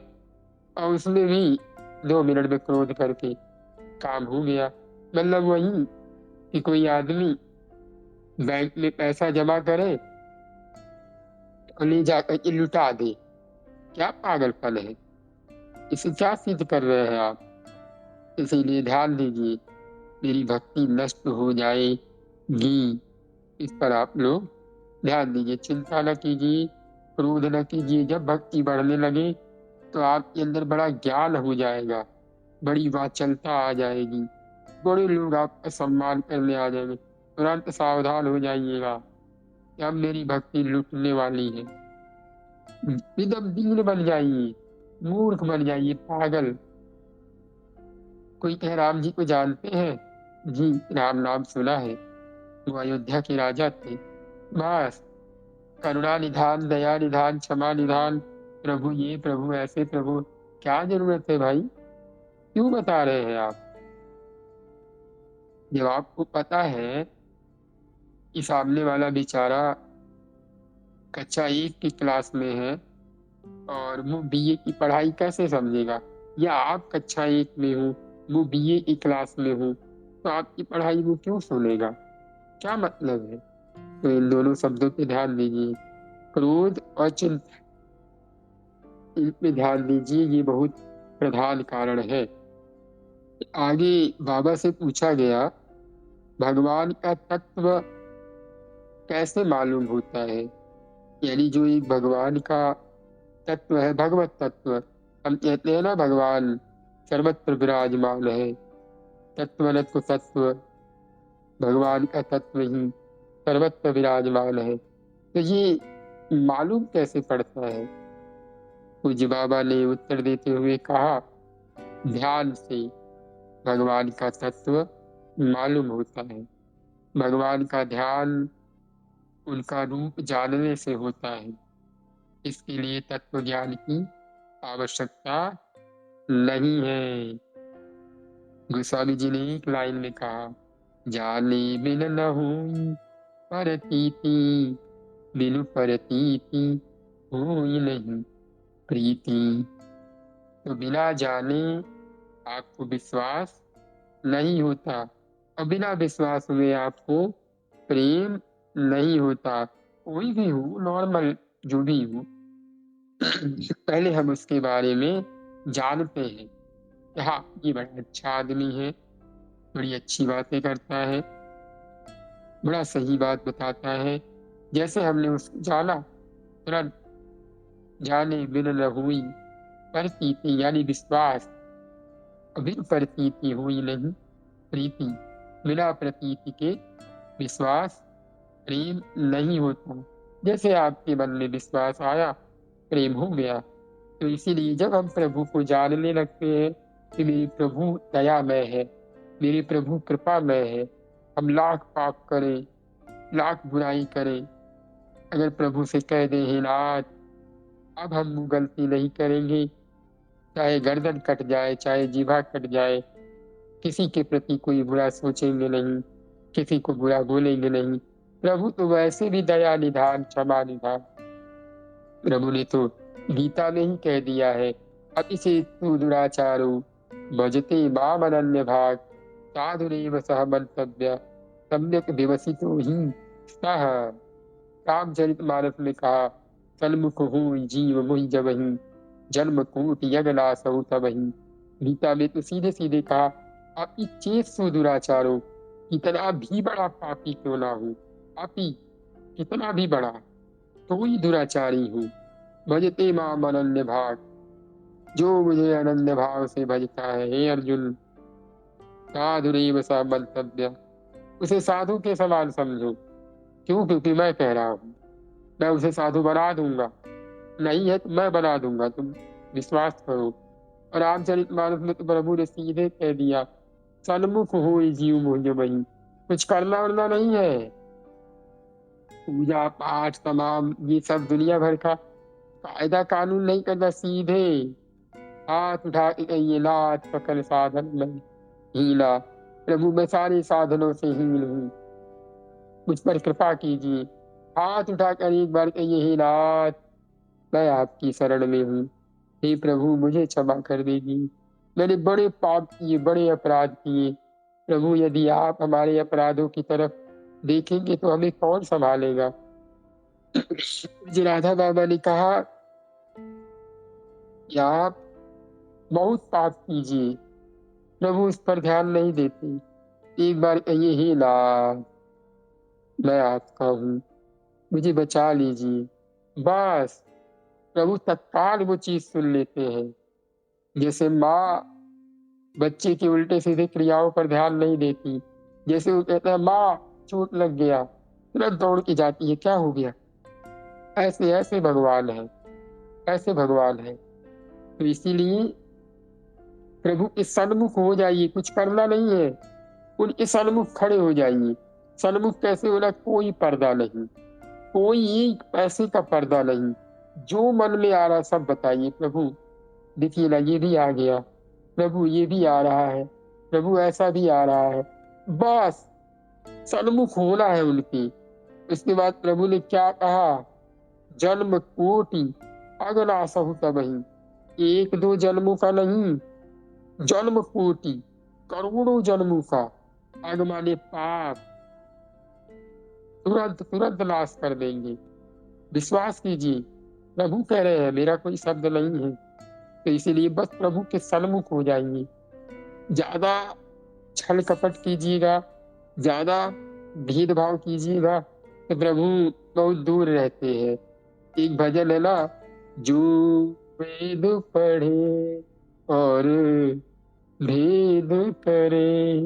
और उसमें भी 2 मिनट में क्रोध करके काम हो गया। मतलब वही कि कोई आदमी बैंक में पैसा जमा करे और ले जाकर के लुटा दे, क्या पागलपन है, इसे क्या सिद्ध कर रहे हैं आप। इसीलिए ध्यान दीजिए, मेरी भक्ति नष्ट हो जाएगी, इस पर आप लोग ध्यान दीजिए। चिंता न कीजिए, क्रोध न कीजिए। जब भक्ति बढ़ने लगे तो आपके अंदर बड़ा ज्ञान हो जाएगा, बड़ी वाचलता आ जाएगी, बड़े लोग आपका सम्मान करने आ जाएंगे। तुरंत सावधान हो जाइएगा कि अब मेरी भक्ति लुटने वाली है। एकदम दीन बन जाइए, मूर्ख बन जाइए, पागल। कोई कहे राम जी को जानते हैं? जी, राम नाम सुना है, वो अयोध्या के राजा थे। बस करुणा निधान, दया निधान, क्षमा निधान, प्रभु ये प्रभु ऐसे, प्रभु क्या जरूरत है भाई। क्यों बता रहे हैं आप? जब आपको पता है कि सामने वाला बेचारा कक्षा 1 की क्लास में है और वो बीए की पढ़ाई कैसे समझेगा, या आप कक्षा 1 में हो, वो बीए की क्लास में हो, तो आपकी पढ़ाई वो क्यों सुनेगा? क्या मतलब है? तो इन दोनों शब्दों पे ध्यान दीजिए, क्रोध और चिंता, इन पे ध्यान दीजिए, ये बहुत प्रधान कारण है। आगे बाबा से पूछा गया, भगवान का तत्व कैसे मालूम होता है? यानी जो एक भगवान का तत्व है, भगवत तत्व, हम कहते हैं ना भगवान सर्वत्र विराजमान है, तत्वनत को तत्व, भगवान का तत्व ही सर्वत्र विराजमान है, तो ये मालूम कैसे पड़ता है? पूज्य बाबा ने उत्तर देते हुए कहा, ध्यान से भगवान का तत्व मालूम होता है। भगवान का ध्यान उनका रूप जानने से होता है। इसके लिए तत्व ज्ञान की आवश्यकता नहीं है। गोस्वामी जी ने एक लाइन में कहा, जाने बिन न होई परतीति, बिनु परतीति होई नहीं प्रीति। तो बिना जाने आपको विश्वास नहीं होता, और बिना विश्वास हुए आपको प्रेम नहीं होता। कोई भी हो, नॉर्मल जो भी हो, पहले हम उसके बारे में जानते हैं कि हाँ, ये बड़ा अच्छा आदमी है, बड़ी अच्छी बातें करता है, बड़ा सही बात बताता है। जैसे हमने उसको जाना, तुरंत जाने बिन न हुई प्रतीति, यानी विश्वास, बिन प्रतीति हुई नहीं प्रीति, बिना प्रतीति के विश्वास प्रेम नहीं होता। जैसे आपके मन में विश्वास आया, प्रेम हो गया। तो इसीलिए जब हम प्रभु को जानने लगते हैं कि मेरे प्रभु दयामय है, मेरे प्रभु कृपामय है, हम लाख पाप करें, लाख बुराई करें, अगर प्रभु से कह दें, हे नाथ अब हम वो गलती नहीं करेंगे, चाहे गर्दन कट जाए, चाहे जीभा कट जाए, किसी के प्रति कोई बुरा सोचेंगे नहीं, किसी को बुरा बोलेंगे नहीं। प्रभु तो वैसे भी दया निधान, क्षमा निधान। प्रभु ने तो गीता में ही कह दिया है, अतिशय तु दुराचारो भजते माम अनन्य भाग, साधुरेव सह मंतव्य सम्यक विवसितो ही सह। रामचरितमानस में कहा, सन्मुख हो जीव मोहि जबहि, जन्म कोटि यज्ञ नासहु तबहि। गीता में तो सीधे सीधे कहा, पापी चेत सो दुराचारो, कितना भी बड़ा पापी क्यों ना हो, पापी कितना भी बड़ा, तो ही दुराचारी हो, भजते माम अनन्य भाग, जो मुझे अनन्य भाव से भजता है, हे अर्जुन, साधुरेव सह मंतव्य, उसे साधु के समान समझो। क्यों? क्योंकि मैं कह रहा हूँ, मैं उसे साधु बना दूंगा, नहीं है तो मैं बना दूंगा, तुम विश्वास करो। और रामचरितमानस में तो प्रभु ने सीधे कह दिया, सन्मुख हो जीव मुझे वही, कुछ करना वरना नहीं है, पूजा पाठ तमाम ये सब दुनिया भर का कायदा कानून नहीं करना, सीधे हाथ उठा के कहिए, नाथ सकल साधन में हीना, प्रभु मैं सारे साधनों से हीन हूँ, मुझ पर कृपा कीजिए। हाथ उठाकर एक बार कहिए, हे नाथ मैं आपकी शरण में हूँ, हे प्रभु मुझे क्षमा कर दीजिए, मैंने बड़े पाप किए, बड़े अपराध किए। प्रभु यदि आप हमारे अपराधों की तरफ देखेंगे तो हमें कौन संभालेगा? जी राधा बाबा ने कहा कि आप बहुत पाप कीजिए, प्रभु उस पर ध्यान नहीं देते। एक बार कहिए, हे नाथ मैं आपका हूँ, मुझे बचा लीजिए, बस प्रभु तत्काल वो चीज सुन लेते हैं। जैसे माँ बच्चे की उल्टे सीधे क्रियाओं पर ध्यान नहीं देती, जैसे वो कहता है माँ चोट लग गया, तुरंत दौड़ के जाती है, क्या हो गया? ऐसे ऐसे भगवान है, ऐसे भगवान है। तो इसीलिए प्रभु के सन्मुख हो जाइए, कुछ करना नहीं है, उनके सन्मुख खड़े हो जाइए। सन्मुख कैसे होना? कोई पर्दा नहीं, कोई एक पैसे का पर्दा नहीं, जो मन में आ रहा सब बताइए, प्रभु देखिए ना ये भी आ गया, प्रभु ये भी आ रहा है, प्रभु ऐसा भी आ रहा है। बस सन्मुख होना है उनकी। उसके बाद प्रभु ने क्या कहा, जन्म कोटि अगनासहु तबहि। एक दो जन्मों का नहीं, जन्म कोटि, करोड़ों जन्मों का। अग माने पाप, तुरंत तुरंत नाश कर देंगे। विश्वास कीजिए, प्रभु कह रहे हैं, मेरा कोई शब्द नहीं है। तो इसीलिए बस प्रभु के सन्मुख हो जाइए। ज्यादा छल कपट कीजिएगा, ज्यादा भेदभाव कीजिएगा तो प्रभु बहुत दूर रहते हैं। एक भजन है ना, जो वेद पढ़े और भेद करे,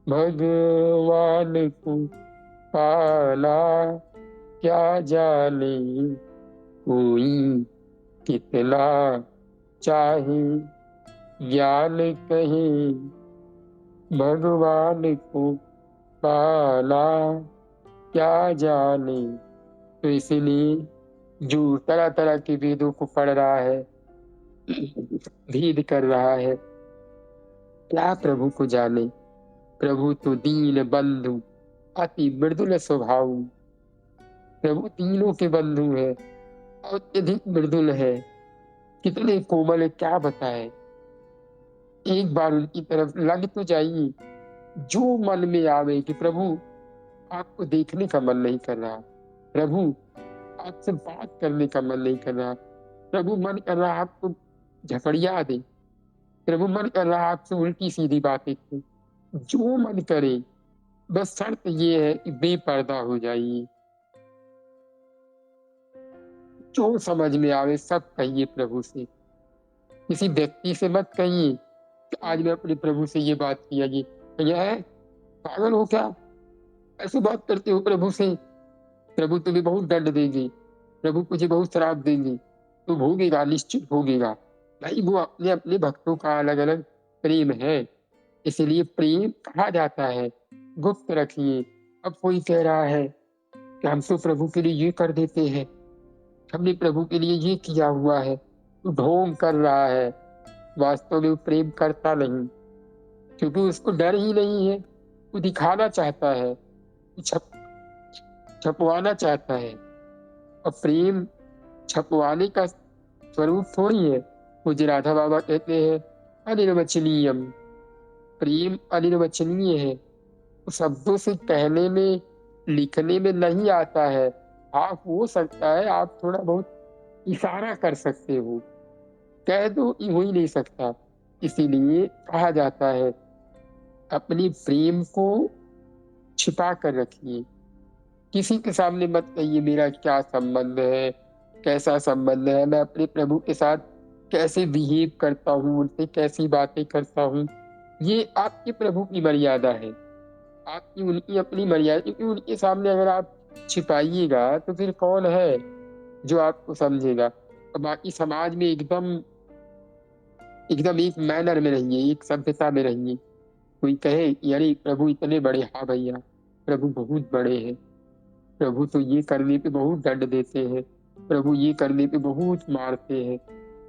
भगवान को पाना क्या जाने, कोई कितना चाहे ज्ञान कहे, भगवान को पाना क्या जाने। तो इसीलिए जो तरह तरह के वेदों को पढ़ रहा है, भेद कर रहा है, क्या प्रभु को जाने। प्रभु तो दीन बंधु अति मृदुल स्वभाव। प्रभु तीनों के बंधु है और अत्यधिक मृदुल है। कितने कोमल है, क्या बताए। एक बार उनकी तरफ लग तो जाइए। जो मन में आवे कि प्रभु आपको देखने का मन नहीं कर रहा, प्रभु आपसे बात करने का मन नहीं कर रहा, प्रभु मन कर रहा आपको झपड़िया दे, प्रभु मन कर रहा आपसे उल्टी सीधी बातें करें, जो मन करे। बस शर्त ये है कि बेपर्दा हो जाइए। जो समझ में आवे सब कहिए प्रभु से। किसी व्यक्ति से मत कहिए कि आज मैं अपने प्रभु से ये बात किया, ये यह है, पागल हो क्या, ऐसी बात करते हो प्रभु से। प्रभु तुम्हें बहुत दंड देंगे, प्रभु तुझे बहुत श्राप देंगे, तो भोगेगा, निश्चित भोगेगा। भाई वो अपने अपने भक्तों का अलग अलग प्रेम है, इसलिए प्रेम कहा जाता है, गुप्त रखिए। अब कोई कह रहा है कि हम तो प्रभु के लिए ये कर देते हैं, हमने प्रभु के लिए ये किया हुआ है, तो ढोंग कर रहा है। वास्तव में वो प्रेम करता नहीं, क्योंकि उसको डर ही नहीं है। वो दिखाना चाहता है, छपवाना चाहता है। और प्रेम छपवाने का स्वरूप थोड़ी है। मुझे राधा बाबा कहते हैं अनिर्वचनीयम, प्रेम अनिर्वचनीय है। शब्दों से कहने में, लिखने में नहीं आता है। आप हो सकता है आप थोड़ा बहुत इशारा कर सकते हो, कह दो हो ही नहीं सकता। इसीलिए कहा जाता है अपनी प्रेम को छिपा कर रखिए। किसी के सामने मत कहिए मेरा क्या संबंध है, कैसा संबंध है, मैं अपने प्रभु के साथ कैसे बिहेव करता हूँ, उनसे कैसी बातें करता हूँ। ये आपके प्रभु की मर्यादा है, आपकी उनकी अपनी मर्यादा। क्योंकि उनके सामने अगर आप छिपाइएगा तो फिर कौन है जो आपको समझेगा। और बाकी समाज में एकदम एकदम एक मैनर में रहिए, एक सभ्यता में रहिए। कोई कहे कि अरे प्रभु इतने बड़े, हाँ भैया प्रभु बहुत बड़े हैं, प्रभु तो ये करने पे बहुत दंड देते हैं, प्रभु ये करने पे बहुत मारते हैं,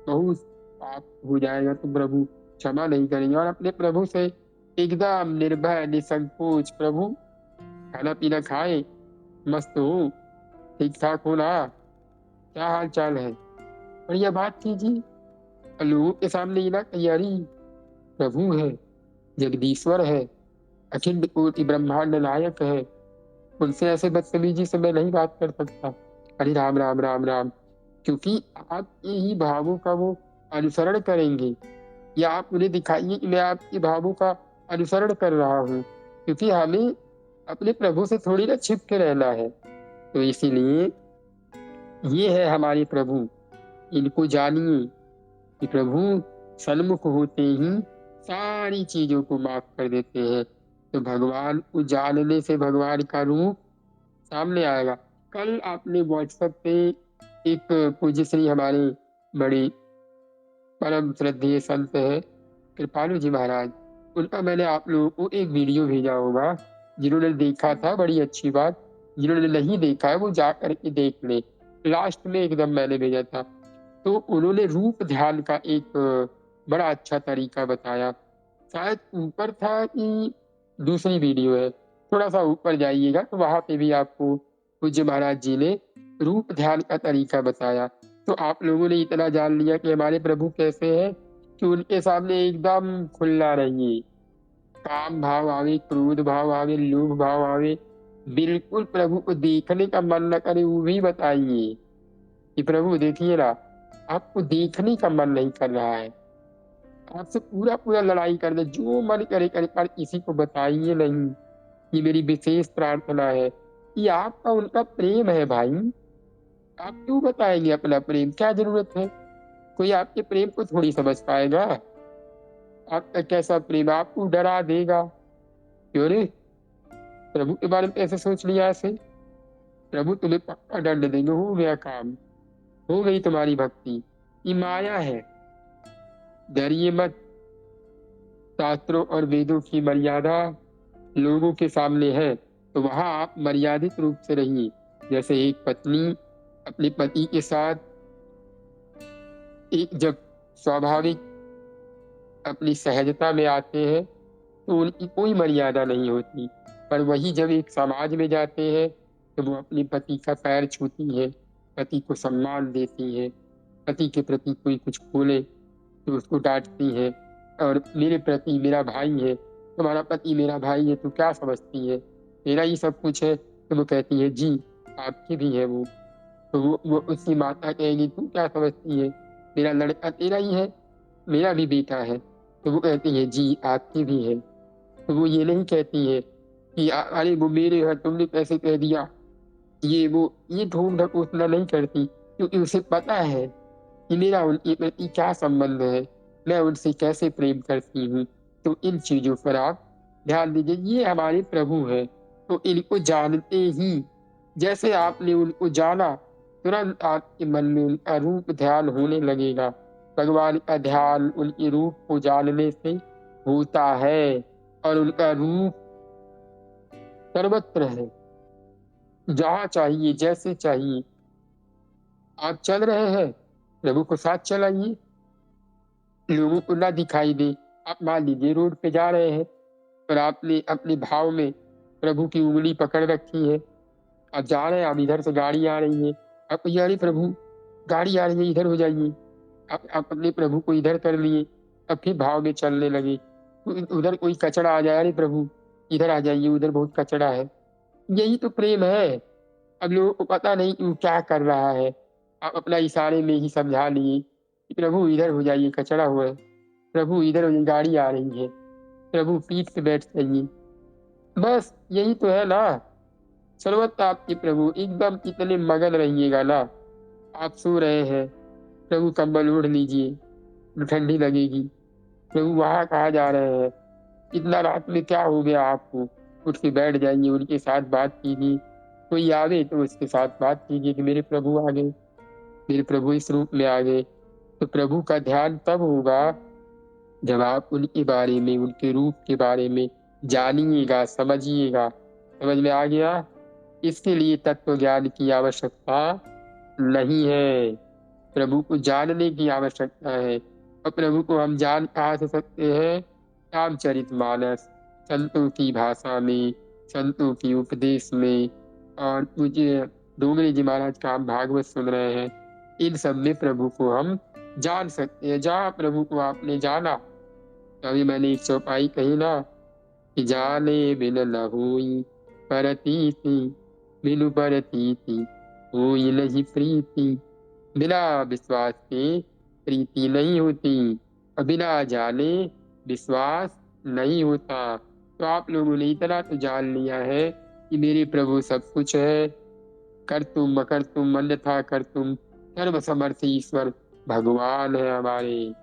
बहुत पाप हो जाएगा तो प्रभु क्षमा नहीं करेंगे। और अपने प्रभु से एकदम निर्भय निसंकोच, प्रभु खाना पीना खाए, मस्त हो, ठीक ठाक हो ना, क्या हाल चाल है, बढ़िया बात कीजिए। लोगों के सामने ये ना तैयारी, प्रभु है, जगदीश्वर है, अखिल कोटि ब्रह्मांड नायक है, उनसे ऐसे बदतमीजी से मैं नहीं बात कर सकता। अरे राम राम राम राम। क्योंकि आपके ही भावों का वो अनुसरण करेंगे, या आप उन्हें दिखाइए कि मैं आपके भावों का अनुसरण कर रहा हूँ। क्योंकि हमें अपने प्रभु से थोड़ी ना छिप के रहना है। तो इसीलिए ये है हमारे प्रभु, इनको जानिए कि प्रभु सन्मुख होते ही सारी चीजों को माफ कर देते हैं। तो भगवान को जानने से भगवान का रूप सामने आएगा। कल आपने व्हाट्सएप पे एक पूज्य श्री हमारे बड़े परम श्रद्धेय संत है कृपालु जी महाराज, उनका मैंने आप लोगों को एक वीडियो भेजा होगा। जिन्होंने देखा था बड़ी अच्छी बात, जिन्होंने नहीं देखा है वो जा करके देख ले। लास्ट में एकदम मैंने भेजा था। तो उन्होंने रूप ध्यान का एक बड़ा अच्छा तरीका बताया। शायद ऊपर था कि दूसरी वीडियो है, थोड़ा सा ऊपर जाइएगा तो वहां पे भी आपको पूज्य महाराज जी ने रूप ध्यान का तरीका बताया। तो आप लोगों ने इतना जान लिया कि हमारे प्रभु कैसे हैं कि उनके सामने एकदम खुला रहिए। काम भाव आवे, क्रोध भाव आवे, लोभ भाव आवे, बिल्कुल प्रभु को देखने का मन न करे वो भी बताइए कि प्रभु देखिए ना, आपको देखने का मन नहीं कर रहा है, आपसे पूरा पूरा लड़ाई कर दे, जो मन करे करे, पर किसी को बताइए नहीं। ये मेरी विशेष प्रार्थना है। ये आपका उनका प्रेम है भाई, आप क्यों बताएंगे अपना प्रेम, क्या जरूरत है। कोई आपके प्रेम को थोड़ी समझ पाएगा। आपका कैसा प्रेम आपको डरा देगा। क्यों रे, प्रभु के बारे में ऐसे सोच लिया ऐसे, प्रभु तुम्हें पक्का दंड देंगे। हो गया काम, हो गई तुम्हारी भक्ति। ये माया है, डरिए मत। शास्त्रों और वेदों की मर्यादा लोगों के सामने है, तो वहां आप मर्यादित रूप से रहिए। जैसे एक पत्नी अपने पति के साथ एक जब स्वाभाविक अपनी सहजता में आते हैं तो उनकी कोई मर्यादा नहीं होती, पर वही जब एक समाज में जाते हैं तो वो अपने पति का पैर छूती है, पति को सम्मान देती है, पति के प्रति कोई कुछ बोले तो उसको डांटती है। और मेरे प्रति मेरा भाई है, तुम्हारा पति मेरा भाई है, तू क्या समझती है, मेरा ही सब कुछ है। तो वो कहती है जी आपकी भी है वो। तो वो उसकी माता कहेगी तू क्या समझती है, मेरा लड़का तेरा ही है, मेरा भी बेटा है। तो वो कहती है जी आपकी भी है। तो वो ये नहीं कहती है कि अरे वो मेरे है तुमने कैसे कह दिया, ये वो ये ढोंग ढकोसला नहीं करती, क्योंकि उसे पता है कि मेरा उनके प्रति क्या संबंध है, मैं उनसे कैसे प्रेम करती हूँ। तो इन चीजों पर आप ध्यान दीजिए। ये हमारे प्रभु है, तो इनको जानते ही जैसे आपने उनको जाना, तुरंत आपके मन में उनका रूप ध्यान होने लगेगा। भगवान का ध्यान उनके रूप को जानने से होता है, और उनका रूप सर्वत्र है, जहाँ चाहिए जैसे चाहिए। आप चल रहे हैं, प्रभु को साथ चलाइए, लोगों को ना दिखाई दे। आप मान लीजिए रोड पे जा रहे हैं और आपने अपने भाव में प्रभु की उंगली पकड़ रखी है, आप जा रहे हैं, आप इधर से गाड़ी आ रही है, आप कहिए अरे प्रभु गाड़ी आ रही है इधर हो जाइए। आप अपने प्रभु को इधर कर लिए, अब फिर भाव में चलने लगे। उधर कोई कचरा आ जाए, अरे प्रभु इधर आ जाइए उधर बहुत कचरा है। यही तो प्रेम है। अब लोगों को पता नहीं कि वो क्या कर रहा है, आप अपना इशारे में ही समझा लिए कि प्रभु इधर हो जाइए कचरा हुआ है, प्रभु इधर हो जाइए गाड़ी आ रही है, प्रभु पीठ पे बैठ जाइए। बस यही तो है ना। सर्वत्र आपके प्रभु एकदम इतने मगन रहिएगा ना। आप सो रहे हैं, प्रभु कंबल ओढ़ लीजिए, ठंडी लगेगी। प्रभु वहां कहाँ जा रहे हैं, इतना रात में क्या हो गया आपको, उठ के बैठ जाइए, उनके साथ बात कीजिए। कोई आवे तो उसके साथ बात कीजिए कि मेरे प्रभु आ गए, मेरे प्रभु इस रूप में आ गए। तो प्रभु का ध्यान तब होगा जब आप उनके बारे में, उनके रूप के बारे में जानिएगा, समझिएगा। समझ में आ गया। इसके लिए तत्व ज्ञान की आवश्यकता नहीं है, प्रभु को जानने की आवश्यकता है। और प्रभु को हम जान कहाँ से सकते हैं, रामचरितमानस, संतों की भाषा में, संतों की उपदेश में, और मुझे डोंगरे जी महाराज का हम भागवत सुन रहे हैं, इन सब में प्रभु को हम जान सकते हैं। जहाँ प्रभु को आपने जाना, अभी मैंने एक चौपाई कही ना कि जाने बिन न हुई परतीति, बिनु परतीति हुई नहीं प्रीति, बिना विश्वास के प्रीति नहीं होती, और बिना जाने विश्वास नहीं होता। तो आप लोगों ने इतना तो जान लिया है कि मेरे प्रभु सब कुछ है, कर तुम मकर तुम अन्यथा कर तुम, सर्व समर्थ ईश्वर भगवान है हमारे,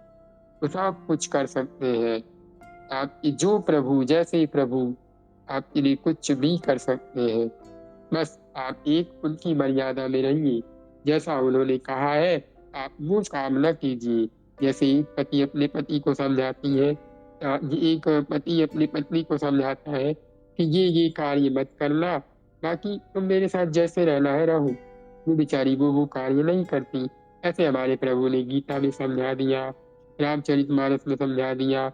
तो सब कुछ कर सकते हैं। आपकी जो प्रभु, जैसे प्रभु आपके लिए कुछ भी कर सकते हैं। बस आप एक उनकी मर्यादा में रहिए, जैसा उन्होंने कहा है आप वो काम न कीजिए। जैसे एक पति अपने पति को समझाती है, एक पति अपनी पत्नी को समझाता है कि ये कार्य मत करना, बाकी तुम मेरे साथ जैसे रहना है रहो। वो बेचारी वो कार्य नहीं करती। ऐसे हमारे प्रभु ने गीता में समझा दिया, रामचरितमानस में समझा दिया,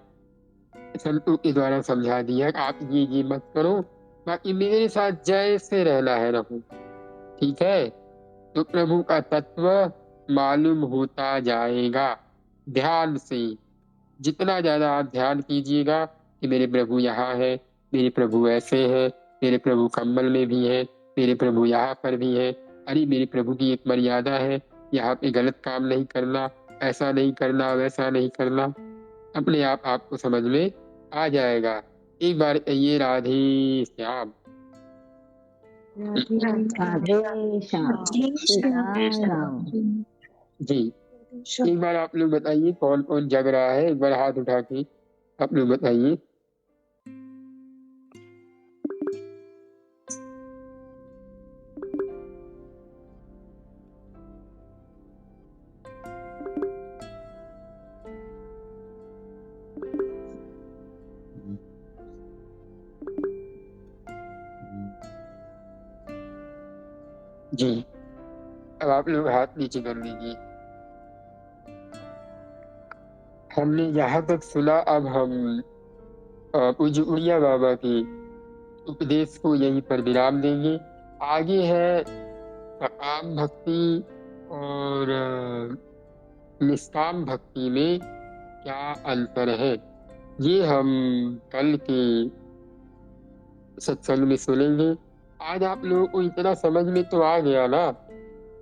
संतों के द्वारा समझा दिया कि आप ये मत करो, बाकी मेरे साथ जैसे रहना है रहो। ठीक है, तो प्रभु का तत्व मालूम होता जाएगा ध्यान से। जितना ज्यादा आप ध्यान कीजिएगा कि मेरे प्रभु यहाँ है, मेरे प्रभु ऐसे है, मेरे प्रभु कम्बल में भी है, मेरे प्रभु यहाँ पर भी है, अरे मेरे प्रभु की एक मर्यादा है, यहाँ पे गलत काम नहीं करना, ऐसा नहीं करना, वैसा नहीं करना, अपने आप आपको समझ में आ जाएगा। एक बार कहिए राधे श्याम। राधे श्याम, सीताराम। जी, एक बार आप लोग बताइए कौन कौन जग रहा है, एक बार हाथ उठा के आप लोग बताइए। जी, अब आप लोग हाथ नीचे कर लीजिए। हमने यहाँ तक सुना, अब हम पूज्य उड़िया बाबा के उपदेश को यहीं पर विराम देंगे। आगे है सकाम भक्ति और निष्काम भक्ति में क्या अंतर है, ये हम कल के सत्संग में सुनेंगे। आज आप लोगों को इतना समझ में तो आ गया ना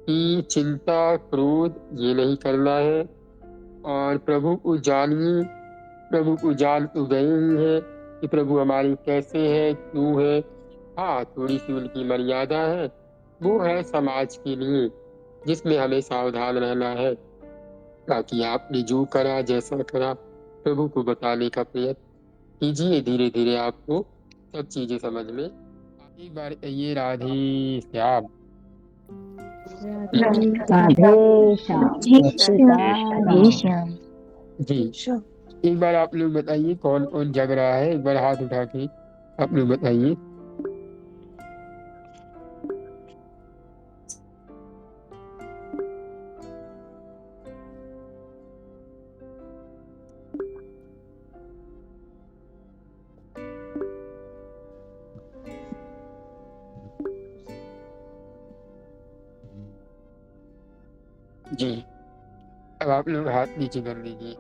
कि चिंता क्रोध ये नहीं करना है, और प्रभु को जानिए। प्रभु को जान तो गए ही है कि प्रभु हमारी कैसे है, क्यों है। हाँ, थोड़ी सी उनकी मर्यादा है, वो है समाज के लिए, जिसमें हमें सावधान रहना है। बाकी आपने जो करा, जैसा करा, प्रभु को बताने का प्रयत्न कीजिए, धीरे धीरे आपको सब चीजें समझ में। एक बार कहिए राधे श्याम। राधे श्याम, सीताराम। जी, एक बार आप लोग बताइए कौन कौन जग रहा है, एक बार हाथ उठा के आप लोग बताइए। जी, अब आप लोग हाथ नीचे कर लीजिए।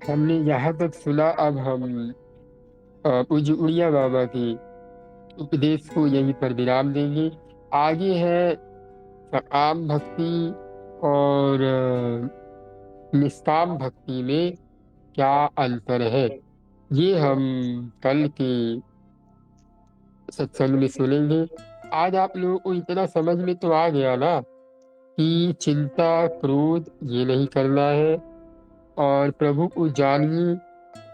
हमने यहाँ तक सुना, अब हम पूज्य उड़िया बाबा के उपदेश को यहीं पर विराम देंगे। आगे है सकाम भक्ति और निष्काम भक्ति में क्या अंतर है, ये हम कल के सत्संग में सुनेंगे। आज आप लोगों को इतना समझ में तो आ गया ना कि चिंता क्रोध ये नहीं करना है, और प्रभु को जानिए।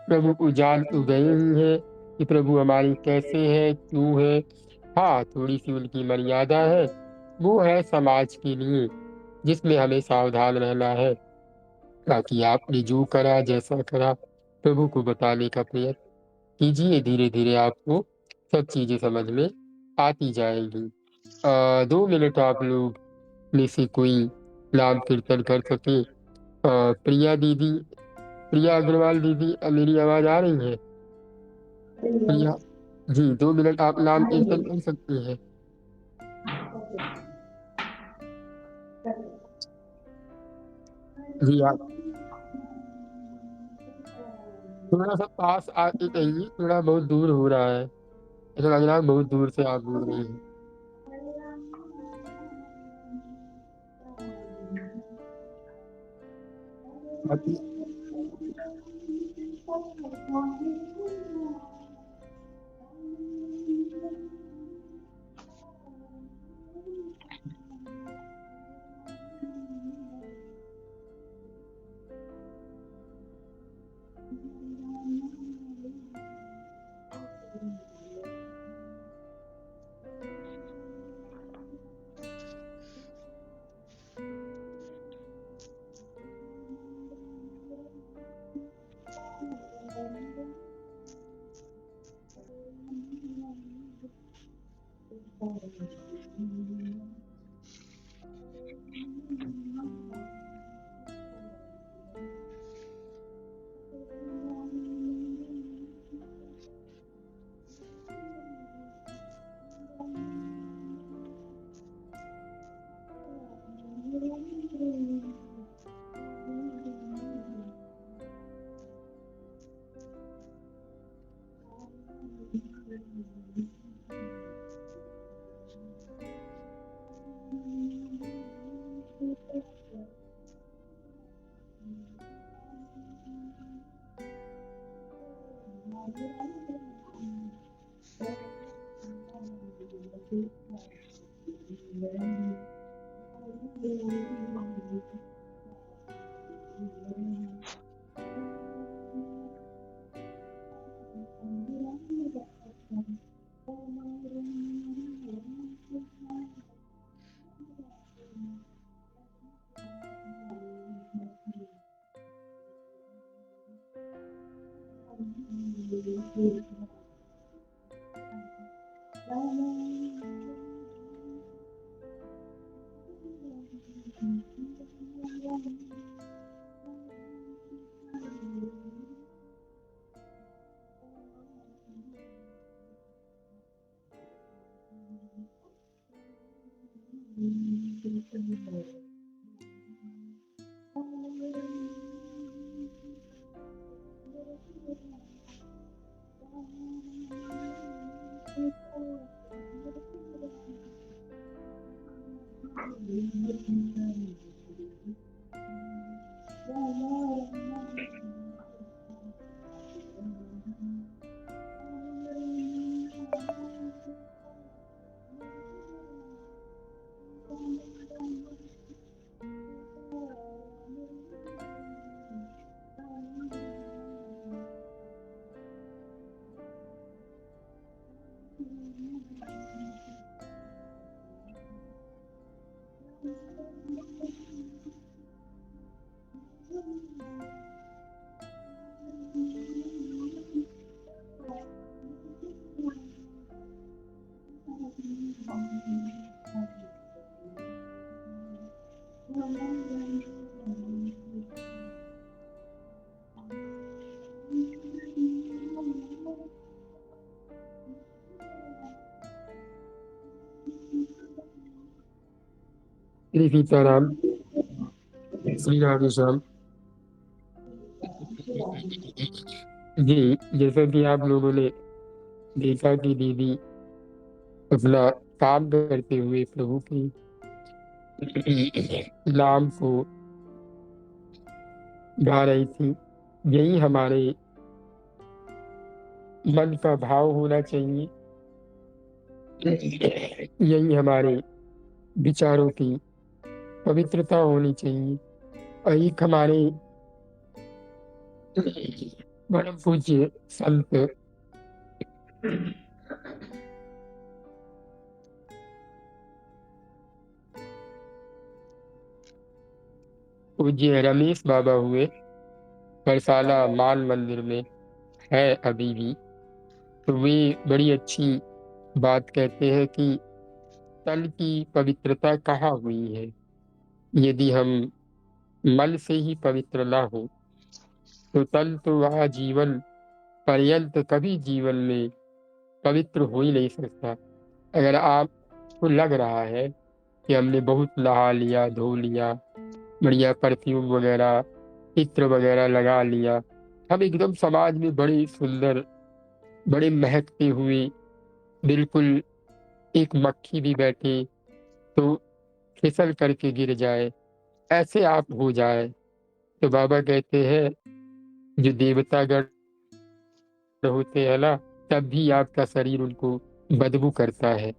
प्रभु को जान तो गए ही है कि प्रभु हमारी कैसे है, क्यों है। हाँ, थोड़ी सी उनकी मर्यादा है, वो है समाज के लिए, जिसमें हमें सावधान रहना है। बाकी आपने जो करा, जैसा करा, प्रभु को बताने का प्रयत्न कीजिए, धीरे धीरे आपको सब चीजें समझ में आती जाएंगी। 2 मिनट आप लोग में से कोई नाम कीर्तन कर सके। प्रिया दीदी, प्रिया अग्रवाल दीदी, मेरी आवाज आ रही है? प्रिया जी, 2 मिनट आप नाम कीर्तन कर सकती हैं। जी, आप थोड़ा सा पास आके कहिए, थोड़ा बहुत दूर हो रहा है, ऐसा लग रहा है बहुत दूर से आप बोल रही हैं। बाकी श्री सीताराम, श्री राधे श्याम। जी, जैसा कि आप लोगों ने देखा कि दीदी अपना काम करते हुए प्रभु की नाम को गा रही थी। यही हमारे मन का भाव होना चाहिए, यही हमारे विचारों की पवित्रता होनी चाहिए। और एक हमारे परम पूज्य संत पूज्य रमेश बाबा हुए, बरसाना मान मंदिर में है अभी भी। तो वे बड़ी अच्छी बात कहते हैं कि तन की पवित्रता कहाँ हुई है। यदि हम मन से ही पवित्र ना हो तो तन तो वह जीवन पर्यंत कभी जीवन में पवित्र हो ही नहीं सकता। अगर आपको लग रहा है कि हमने बहुत नहा लिया, धो लिया, बढ़िया परफ्यूम वगैरह, इत्र वगैरह लगा लिया, हम एकदम समाज में बड़े सुंदर, बड़े महकते हुए, बिल्कुल एक मक्खी भी बैठे तो फिसल करके गिर जाए, ऐसे आप हो जाए, तो बाबा कहते हैं जो देवतागण होते हैं ना, तब भी आपका शरीर उनको बदबू करता है,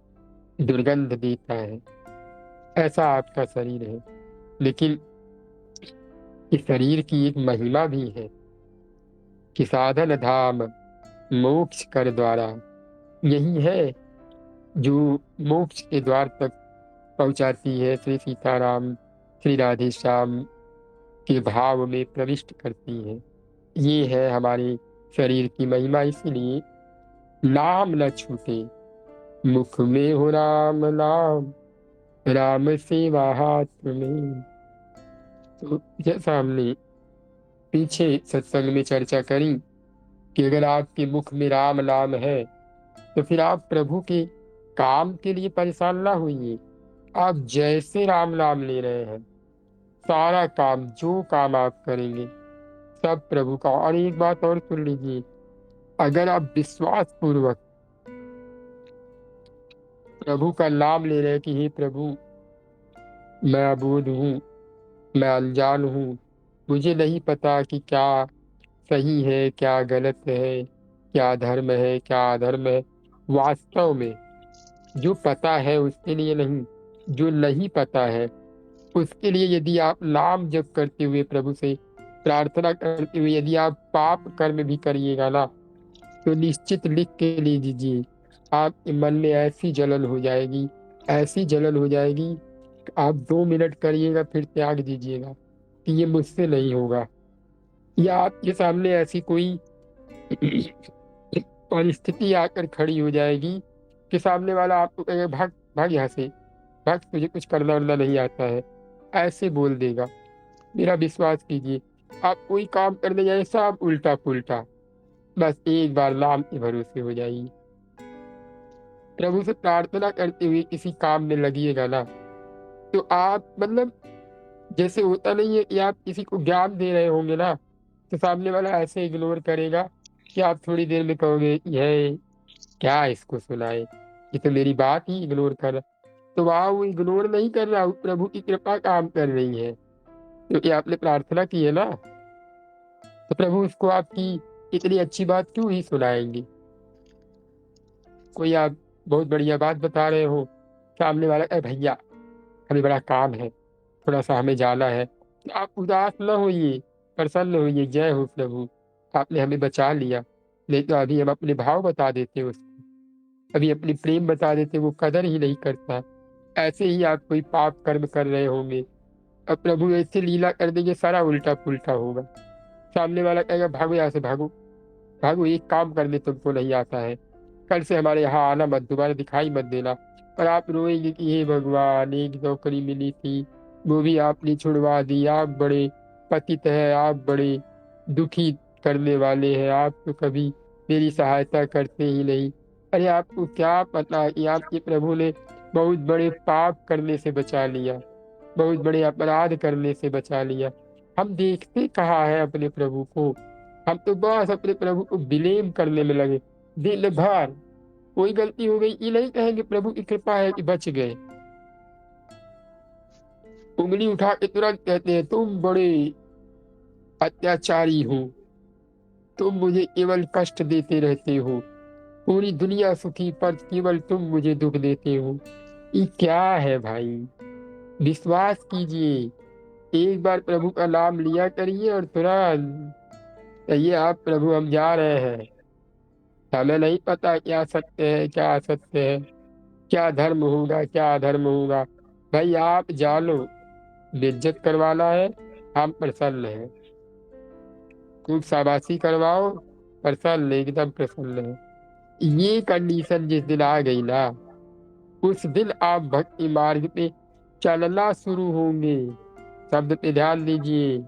दुर्गंध देता है, ऐसा आपका शरीर है। लेकिन इस शरीर की एक महिमा भी है कि साधन धाम मोक्ष कर द्वारा, यही है जो मोक्ष के द्वार तक पहुंचाती है, श्री सीताराम श्री राधे श्याम के भाव में प्रविष्ट करती है। ये है हमारे शरीर की महिमा। इसीलिए नाम न छूटे, मुख में हो राम नाम, राम सेवा हाथ में। तो जैसा हमने पीछे सत्संग में चर्चा करी कि अगर आपके मुख में राम नाम है तो फिर आप प्रभु के काम के लिए परेशान ना होइए। आप जैसे राम नाम ले रहे हैं, सारा काम, जो काम आप करेंगे, सब प्रभु का। और एक बात और सुन लीजिए, अगर आप विश्वास पूर्वक प्रभु का नाम ले रहे कि हे प्रभु, मैं अबूझ हूँ, मैं अनजान हूँ, मुझे नहीं पता कि क्या सही है, क्या गलत है, क्या धर्म है, क्या अधर्म है। वास्तव में जो पता है उसके लिए नहीं, जो नहीं पता है उसके लिए यदि आप नाम जप करते हुए, प्रभु से प्रार्थना करते हुए यदि आप पाप कर्म भी करिएगा ना, तो निश्चित लिख के ले दीजिए, आपके मन में ऐसी जलन हो जाएगी, ऐसी जलन हो जाएगी, आप 2 मिनट करिएगा फिर त्याग दीजिएगा कि ये मुझसे नहीं होगा। या आपके सामने ऐसी कोई परिस्थिति आकर खड़ी हो जाएगी कि सामने वाला आपको कहेगा भाग भाग यहाँ से, भाग, तुझे कुछ करना वरना नहीं आता है, ऐसे बोल देगा। मेरा विश्वास कीजिए, आप कोई काम करने जाए सब उल्टा पुल्टा, बस एक बार नाम के भरोसे हो जाइए। प्रभु से प्रार्थना करते हुए किसी काम में लगिएगा ना, तो आप मतलब जैसे होता नहीं है कि आप किसी को ज्ञान दे रहे होंगे ना, तो सामने वाला ऐसे इग्नोर करेगा कि आप थोड़ी देर में कहोगे यह क्या इसको सुनाए, ये तो मेरी बात ही इग्नोर कर रहा। तो वहां वो इग्नोर नहीं कर रहा, वो प्रभु की कृपा काम कर रही है, क्योंकि आपने प्रार्थना की है ना, तो प्रभु उसको आपकी इतनी अच्छी बात क्यों ही सुनाएंगे। कोई आप बहुत बढ़िया बात बता रहे हो, सामने वाला कहे भैया हमें बड़ा काम है, थोड़ा सा हमें जाना है, तो आप उदास न होइए, प्रसन्न होइए, जय हो प्रभु, आपने हमें बचा लिया। नहीं तो अभी हम अपने भाव बता देते उसको, अभी अपनी प्रेम बता देते, वो कदर ही नहीं करता। ऐसे ही आप कोई पाप कर्म कर रहे होंगे, अब प्रभु ऐसे लीला कर देंगे, सारा उल्टा पुल्टा होगा। सामने वाला कहेगा भागो यहाँ से, भागो भागो, एक काम करने तुमको नहीं आता है, कल से हमारे यहाँ आना मत, दोबारा दिखाई मत देना। और आप रोएंगे कि हे भगवान, एक नौकरी मिली थी वो भी आपने छुड़वा दी, आप बड़े पतित हैं, आप बड़े दुखी करने वाले हैं, आप तो कभी मेरी सहायता करते ही नहीं। अरे आपको क्या पता कि आपके प्रभु ने बहुत बड़े पाप करने से बचा लिया, बहुत बड़े अपराध करने से बचा लिया। हम देखते कहाँ है अपने प्रभु को, हम तो बस अपने प्रभु को ब्लेम करने में लगे दिन भर। कोई गलती हो गई ये नहीं कहेंगे प्रभु की कृपा है कि बच गए, उंगली उठा के तुरंत कहते हैं तुम बड़े अत्याचारी हो, तुम मुझे केवल कष्ट देते रहते हो, पूरी दुनिया सुखी पर केवल तुम मुझे दुख देते हो। ये क्या है भाई, विश्वास कीजिए, एक बार प्रभु का नाम लिया करिए और तुरंत कहिए आप प्रभु हम जा रहे हैं, हमें नहीं पता क्या सत्य है क्या असत्य है, क्या धर्म होगा क्या अधर्म होगा, भाई आप जानो, बेइज्जत करवाना है, हम प्रसन्न है, खूब शाबाशी करवाओ, प्रसन्न, एकदम प्रसन्न है। ये कंडीशन जिस दिन आ गई ना, उस दिन आप भक्ति मार्ग पे चलना शुरू होंगे। शब्द पे ध्यान दीजिए,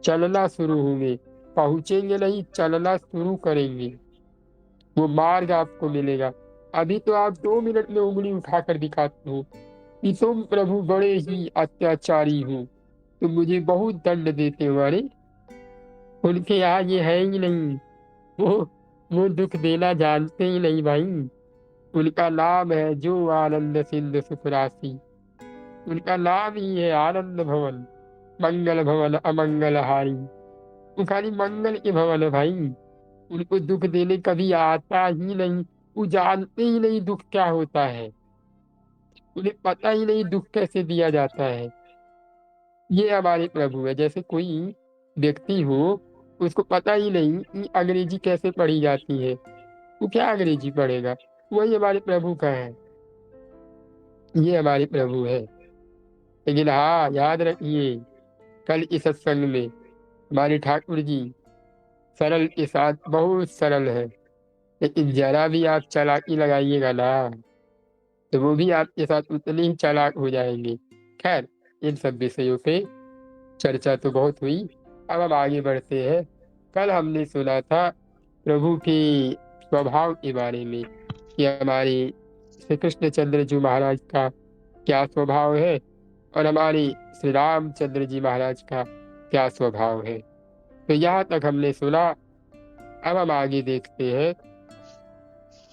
चलना शुरू होंगे, पहुंचेंगे नहीं, चलना शुरू करेंगे, वो मार्ग आपको मिलेगा। अभी तो आप 2 मिनट में उंगली उठाकर दिखाते हो कि तुम प्रभु बड़े ही अत्याचारी हो, तुम मुझे बहुत दंड देते हो। अरे उनके यहाँ ये है ही नहीं, वो वो दुख देना जानते ही नहीं भाई। उनका नाम है जो आनंद सिंधु सुख राशि, उनका नाम ही है आनंद भवन, मंगल भवन अमंगल हारी। वो खाली मंगल के भवन है भाई, उनको दुख देने कभी आता ही नहीं, वो जानते ही नहीं दुख क्या होता है, उन्हें पता ही नहीं दुख कैसे दिया जाता है। ये हमारे प्रभु है। जैसे कोई व्यक्ति हो, उसको पता ही नहीं कि अंग्रेजी कैसे पढ़ी जाती है, वो क्या अंग्रेजी पढ़ेगा, वही हमारे प्रभु का है, ये हमारे प्रभु है। लेकिन हाँ याद रखिए, कल के सत्संग में हमारे ठाकुर जी सरल के साथ बहुत सरल है, लेकिन जरा भी आप चालाकी लगाइएगा ना, तो वो भी आपके साथ उतने ही चालाक हो जाएंगे। खैर, इन सब विषयों पे चर्चा तो बहुत हुई, अब हम आगे बढ़ते हैं। कल हमने सुना था प्रभु के स्वभाव के बारे में कि हमारे श्री कृष्णचंद्र जी महाराज का क्या स्वभाव है और हमारे श्री रामचंद्र जी महाराज का क्या स्वभाव है। तो यहाँ तक हमने सुना, अब हम आगे देखते हैं।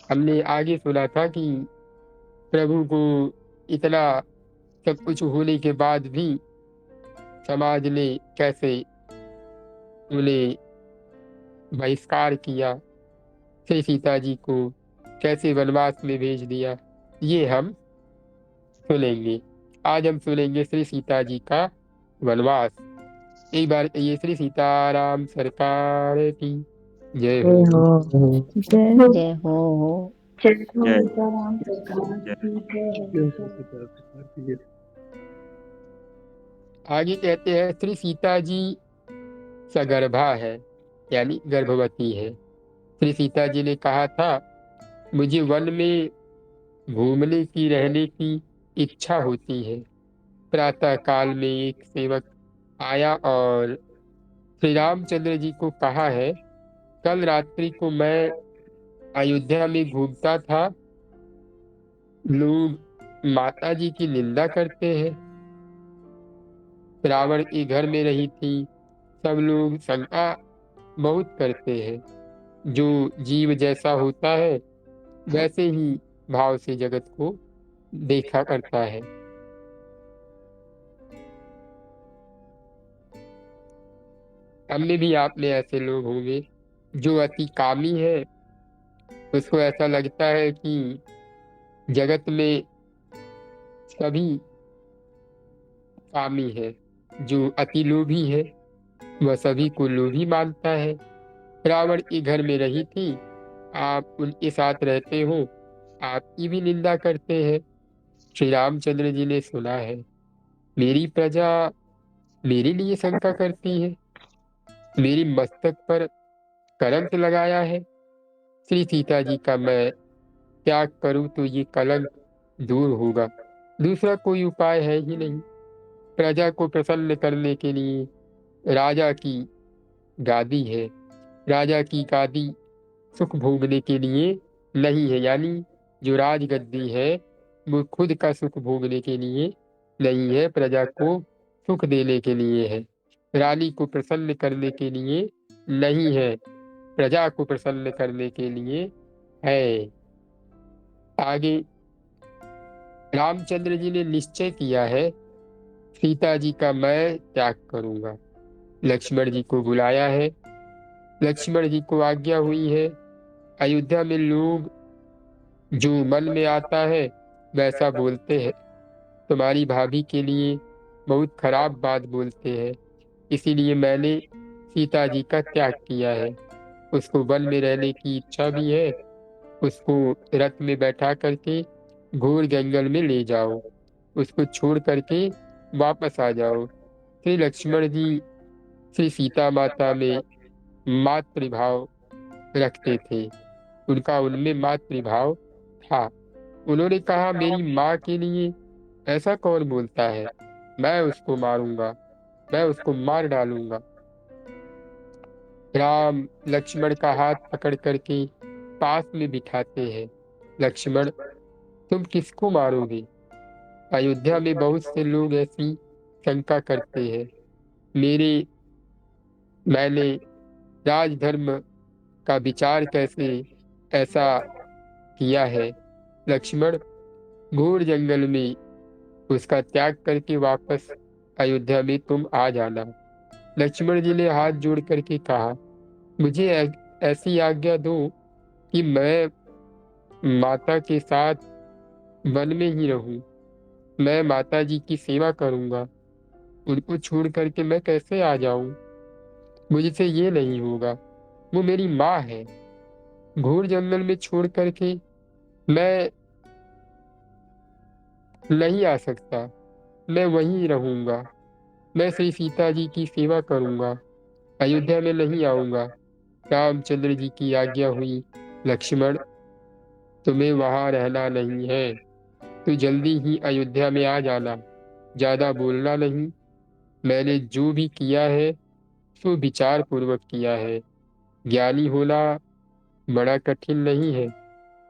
हमने आगे सुना था कि प्रभु को इतना सब कुछ होने के बाद भी समाज ने कैसे उन्हें बहिष्कार किया, श्री सीता जी को कैसे वनवास में भेज दिया, ये हम सुनेंगे। आज हम सुनेंगे श्री सीता जी का वनवास। एक बार ये श्री सीताराम सरकार की जय हो। जय हो। आगे कहते हैं श्री सीता जी सगर्भा है, यानी गर्भवती है। श्री सीता जी ने कहा था, मुझे वन में घूमने की, रहने की इच्छा होती है। प्रातः काल में एक सेवक आया और श्री रामचंद्र जी को कहा है, कल रात्रि को मैं अयोध्या में घूमता था, लोग माता जी की निंदा करते हैं। रावण के घर में रही थी, सब लोग शंका बहुत करते हैं। जो जीव जैसा होता है वैसे ही भाव से जगत को देखा करता है। हमने भी, आपने ऐसे लोग होंगे जो अति कामी है, उसको ऐसा लगता है कि जगत में सभी कामी है। जो अति लोभी है वह सभी को लोभी मानता है। रावण के घर में रही थी, आप उनके साथ रहते हो, आपकी भी निंदा करते हैं। श्री रामचंद्र जी ने सुना है, मेरी प्रजा मेरे लिए शंका करती है, मेरी मस्तक पर कलंक लगाया है। श्री सीता जी का मैं त्याग करूं तो ये कलंक दूर होगा, दूसरा कोई उपाय है ही नहीं। प्रजा को प्रसन्न करने के लिए राजा की गादी है, राजा की गादी सुख भोगने के लिए नहीं है, यानी जो राजगद्दी है वो खुद का सुख भोगने के लिए नहीं है, प्रजा को सुख देने के लिए है। रानी को प्रसन्न करने के लिए नहीं है, प्रजा को प्रसन्न करने के लिए है। आगे रामचंद्र जी ने निश्चय किया है, सीता जी का मैं त्याग करूंगा। लक्ष्मण जी को बुलाया है, लक्ष्मण जी को आज्ञा हुई है। अयोध्या में लोग जो मन में आता है वैसा बोलते हैं, तुम्हारी भाभी के लिए बहुत खराब बात बोलते हैं, इसीलिए मैंने सीता जी का त्याग किया है। उसको वन में रहने की इच्छा भी है, उसको रथ में बैठा करके घोर जंगल में ले जाओ, उसको छोड़ करके वापस आ जाओ। श्री लक्ष्मण जी श्री सीता माता में मातृभाव रखते थे, उनका उनमें मातृभाव था। उन्होंने कहा, मेरी माँ के लिए ऐसा कौन बोलता है, मैं उसको मारूंगा, मैं उसको मार डालूंगा। राम लक्ष्मण का हाथ पकड़ करके पास में बिठाते हैं। लक्ष्मण, तुम किसको मारोगे? अयोध्या में बहुत से लोग ऐसी शंका करते हैं, मैंने राजधर्म का विचार कैसे ऐसा किया है। लक्ष्मण, घोर जंगल में उसका त्याग करके वापस अयोध्या में तुम आ जाना। लक्ष्मण जी ने हाथ जोड़ करके कहा, मुझे ऐसी आज्ञा दो कि मैं माता के साथ वन में ही रहूं, मैं माता जी की सेवा करूंगा, उनको छोड़ करके मैं कैसे आ जाऊं? मुझसे ये नहीं होगा, वो मेरी माँ है। घोर जंगल में छोड़ करके मैं नहीं आ सकता, मैं वहीं रहूंगा, मैं श्री सीता जी की सेवा करूंगा, अयोध्या में नहीं आऊंगा। रामचंद्र जी की आज्ञा हुई, लक्ष्मण, तुम्हें वहां रहना नहीं है, तो जल्दी ही अयोध्या में आ जाना, ज्यादा बोलना नहीं। मैंने जो भी किया है सो विचार पूर्वक किया है। ज्ञानी होना बड़ा कठिन नहीं है,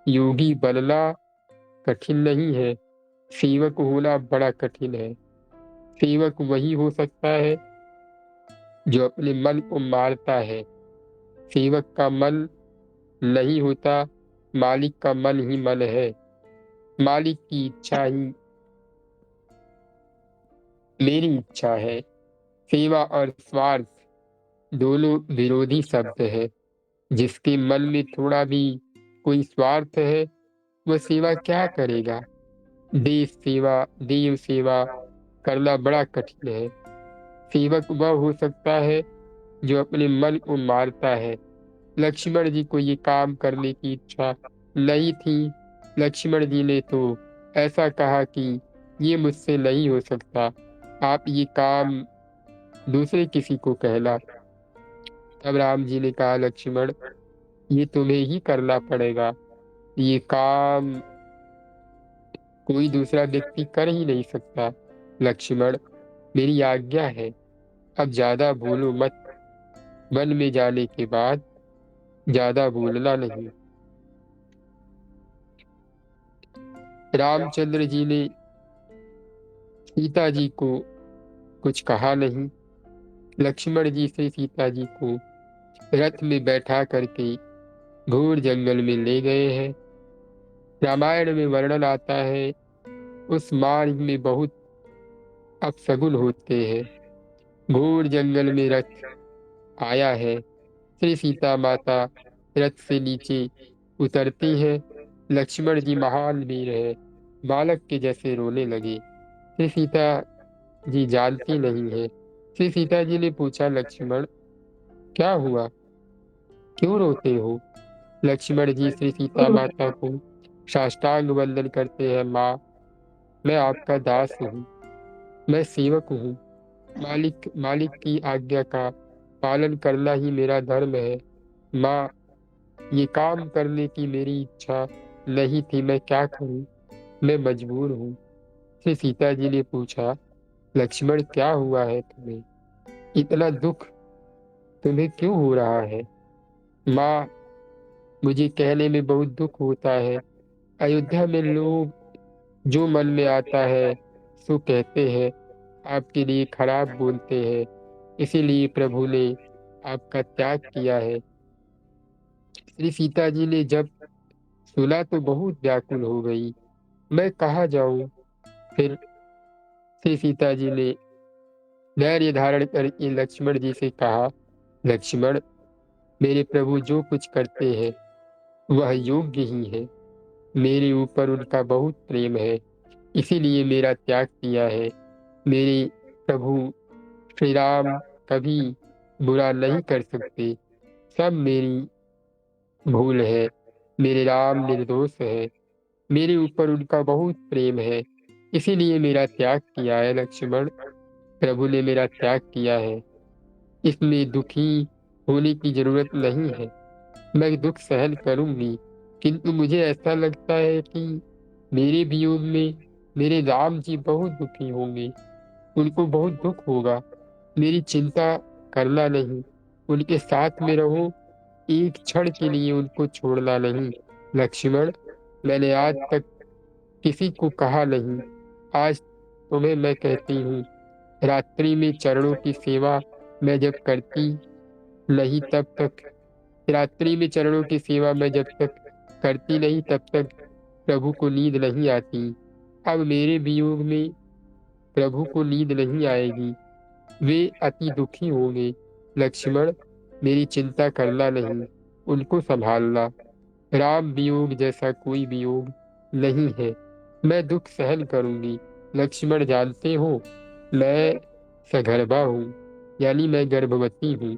योगी बनना कठिन नहीं है, सेवक होना बड़ा कठिन है। सेवक वही हो सकता है जो अपने मन को मारता है। सेवक का मन नहीं होता, मालिक का मन ही मन है। मालिक की इच्छा ही मेरी इच्छा है। सेवा और स्वार्थ दोनों विरोधी शब्द है। जिसके मन में थोड़ा भी कोई स्वार्थ है, वह सेवा क्या करेगा। देश सेवा, देव सेवा करना बड़ा कठिन है। सेवक वह हो सकता है जो अपने मन को मारता है। लक्ष्मण जी को ये काम करने की इच्छा नहीं थी। लक्ष्मण जी ने तो ऐसा कहा कि ये मुझसे नहीं हो सकता, आप ये काम दूसरे किसी को कहना। तब राम जी ने कहा, लक्ष्मण ये तुम्हें ही करना पड़ेगा, ये काम कोई दूसरा व्यक्ति कर ही नहीं सकता। लक्ष्मण मेरी आज्ञा है, अब ज्यादा बोलो मत। वन में जाने के बाद ज्यादा बोलना नहीं। रामचंद्र जी ने सीता जी को कुछ कहा नहीं। लक्ष्मण जी से सीता जी को रथ में बैठा करके घोर जंगल में ले गए हैं। रामायण में वर्णन आता है, उस मार्ग में बहुत अपशगुन होते हैं। घोर जंगल में रथ आया है। श्री सीता माता रथ से नीचे उतरती है। लक्ष्मण जी महान वीर है, बालक के जैसे रोने लगे। श्री सीता जी जानती नहीं है। श्री सीता जी ने पूछा, लक्ष्मण क्या हुआ, क्यों रोते हो। लक्ष्मण जी श्री सीता माता को साष्टांग वंदन करते हैं। माँ, मैं आपका दास हूँ, मैं सेवक हूँ। मालिक मालिक की आज्ञा का पालन करना ही मेरा धर्म है। माँ, ये काम करने की मेरी इच्छा नहीं थी, मैं क्या करूँ, मैं मजबूर हूँ। फिर सीता जी ने पूछा, लक्ष्मण क्या हुआ है तुम्हें, इतना दुख तुम्हें क्यों हो रहा है। माँ, मुझे कहने में बहुत दुख होता है। अयोध्या में लोग जो मन में आता है सो कहते हैं, आपके लिए खराब बोलते हैं। इसीलिए प्रभु ने आपका त्याग किया है। श्री सीता जी ने जब सुना तो बहुत व्याकुल हो गई, मैं कहाँ जाऊं। फिर श्री सीता जी ने धैर्य धारण करके लक्ष्मण जी से कहा, लक्ष्मण मेरे प्रभु जो कुछ करते हैं वह योग्य ही है। मेरे ऊपर उनका बहुत प्रेम है, इसीलिए मेरा त्याग किया है। मेरे प्रभु श्री राम कभी बुरा नहीं कर सकते, सब मेरी भूल है। मेरे राम निर्दोष है, मेरे ऊपर उनका बहुत प्रेम है, इसीलिए मेरा त्याग किया है। लक्ष्मण, प्रभु ने मेरा त्याग किया है, इसमें दुखी होने की जरूरत नहीं है। मैं दुख सहन करूंगी, किंतु मुझे ऐसा लगता है कि मेरे वियोग में मेरे राम जी बहुत दुखी होंगे, उनको बहुत दुख होगा। मेरी चिंता करना नहीं, उनके साथ में रहो, एक क्षण के लिए उनको छोड़ना नहीं। लक्ष्मण, मैंने आज तक किसी को कहा नहीं, आज तुम्हें मैं कहती हूँ। रात्रि में चरणों की सेवा मैं जब करती नहीं तब तक, रात्रि में चरणों की सेवा मैं जब तक करती नहीं तब तक प्रभु को नींद नहीं आती। अब मेरे वियोग में प्रभु को नींद नहीं आएगी, वे अति दुखी होंगे। लक्ष्मण, मेरी चिंता करना नहीं, उनको संभालना। राम वियोग जैसा कोई वियोग नहीं है, मैं दुख सहन करूंगी। लक्ष्मण, जानते हो मैं सगर्भा हूँ, यानी मैं गर्भवती हूँ।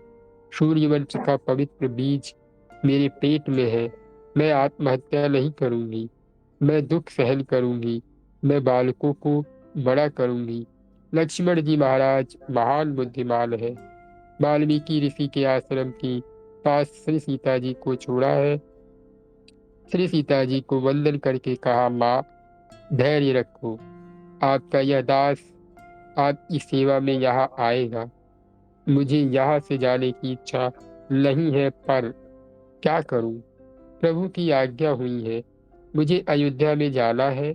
सूर्यवंश का पवित्र बीज मेरे पेट में है। मैं आत्महत्या नहीं करूंगी, मैं दुख सहन करूंगी, मैं बालकों को बड़ा करूंगी। लक्ष्मण जी महाराज महान बुद्धिमान है। वाल्मीकि ऋषि के आश्रम की पास श्री सीता जी को छोड़ा है। श्री सीता जी को वंदन करके कहा, माँ धैर्य रखो, आपका यह दास आपकी सेवा में यहाँ आएगा। मुझे यहाँ से जाने की इच्छा नहीं है, पर क्या करूं, प्रभु की आज्ञा हुई है, मुझे अयोध्या में जाना है।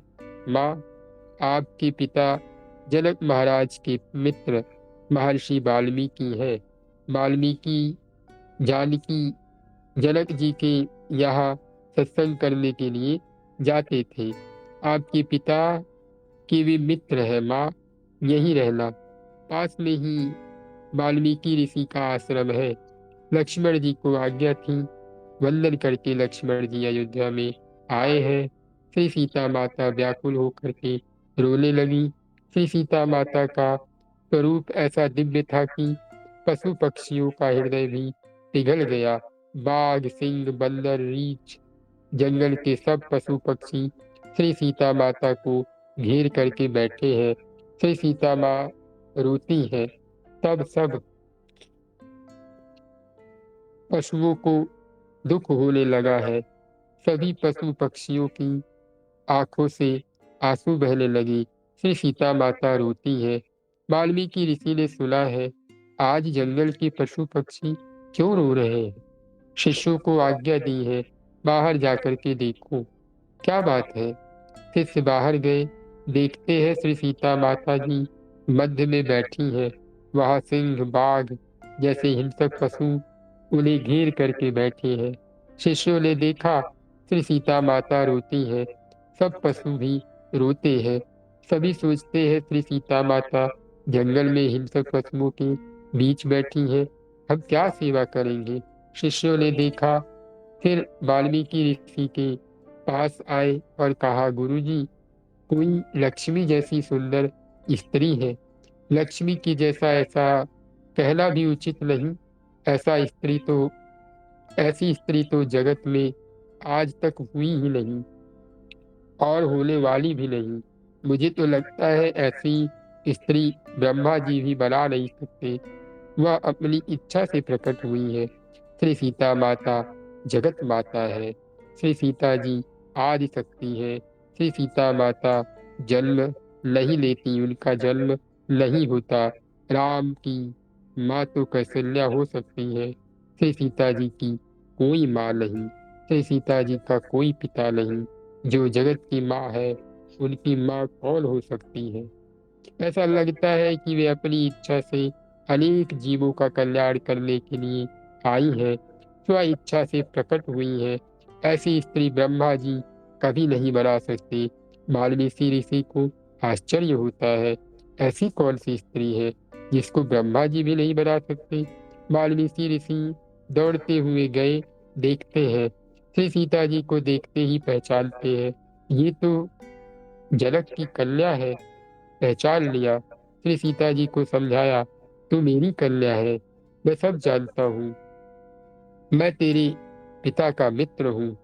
माँ, आपके पिता जनक महाराज के मित्र महर्षि वाल्मीकि हैं। वाल्मीकि जानकी जनक जी के यहाँ सत्संग करने के लिए जाते थे। आपके पिता के वे मित्र है माँ, यहीं रहना। पास में ही वाल्मीकि ऋषि का आश्रम है। लक्ष्मण जी को आज्ञा थी। वंदन करके लक्ष्मण जी अयोध्या में आए हैं। श्री सीता माता व्याकुल होकर के रोने लगी। श्री सीता माता का स्वरूप ऐसा दिव्य था कि पशु पक्षियों का हृदय भी पिघल गया। बाघ, सिंह, बंदर, रीछ, जंगल के सब पशु पक्षी श्री सीता माता को घेर करके बैठे हैं। श्री सीता माँ रोती है। तब सब पशुओं को दुख होने लगा है। सभी पशु पक्षियों की आंखों से आंसू बहने लगे। श्री सीता माता रोती है। वाल्मीकि ऋषि ने सुना है आज जंगल के पशु पक्षी क्यों रो रहे हैं। शिष्यों को आज्ञा दी है बाहर जाकर के देखो क्या बात है। शिष्य बाहर गए। देखते हैं श्री सीता माता जी मध्य में बैठी है। वहां सिंह, बाघ जैसे हिंसक पशु उन्हें घेर करके बैठे हैं। शिष्यों ने देखा श्री सीता माता रोती है। सब पशु भी रोते हैं। सभी सोचते हैं श्री सीता माता जंगल में हिंसक पशुओं के बीच बैठी है, हम क्या सेवा करेंगे। शिष्यों ने देखा। फिर वाल्मीकि ऋषि के पास आए और कहा गुरुजी, कोई लक्ष्मी जैसी सुंदर स्त्री है। लक्ष्मी की जैसा ऐसा कहना भी उचित नहीं। ऐसा स्त्री तो ऐसी स्त्री तो जगत में आज तक हुई ही नहीं और होने वाली भी नहीं। मुझे तो लगता है ऐसी स्त्री ब्रह्मा जी भी बना नहीं सकते। वह अपनी इच्छा से प्रकट हुई है। श्री सीता माता जगत माता है। श्री सीता जी आदि शक्ति है। श्री सीता माता जन्म नहीं लेती, उनका जन्म नहीं होता। राम की माँ तो कौशल्या हो सकती है। श्री सीता जी की कोई माँ नहीं। श्री सीता जी का कोई पिता नहीं। जो जगत की माँ है उनकी माँ कौन हो सकती है। ऐसा लगता है कि वे अपनी इच्छा से अनेक जीवों का कल्याण करने के लिए आई है, स्व इच्छा से प्रकट हुई है। ऐसी स्त्री ब्रह्मा जी कभी नहीं बना सकते। वाल्मीकि ऋषि को आश्चर्य होता है, ऐसी कौन सी स्त्री है जिसको ब्रह्मा जी भी नहीं बना सकते। वाल्मीकि ऋषि दौड़ते हुए गए। देखते हैं श्री सीता जी को देखते ही पहचानते हैं, ये तो जनक की कन्या है। पहचान लिया। श्री सीता जी को समझाया, तू मेरी कन्या है, मैं सब जानता हूँ, मैं तेरे पिता का मित्र हूँ।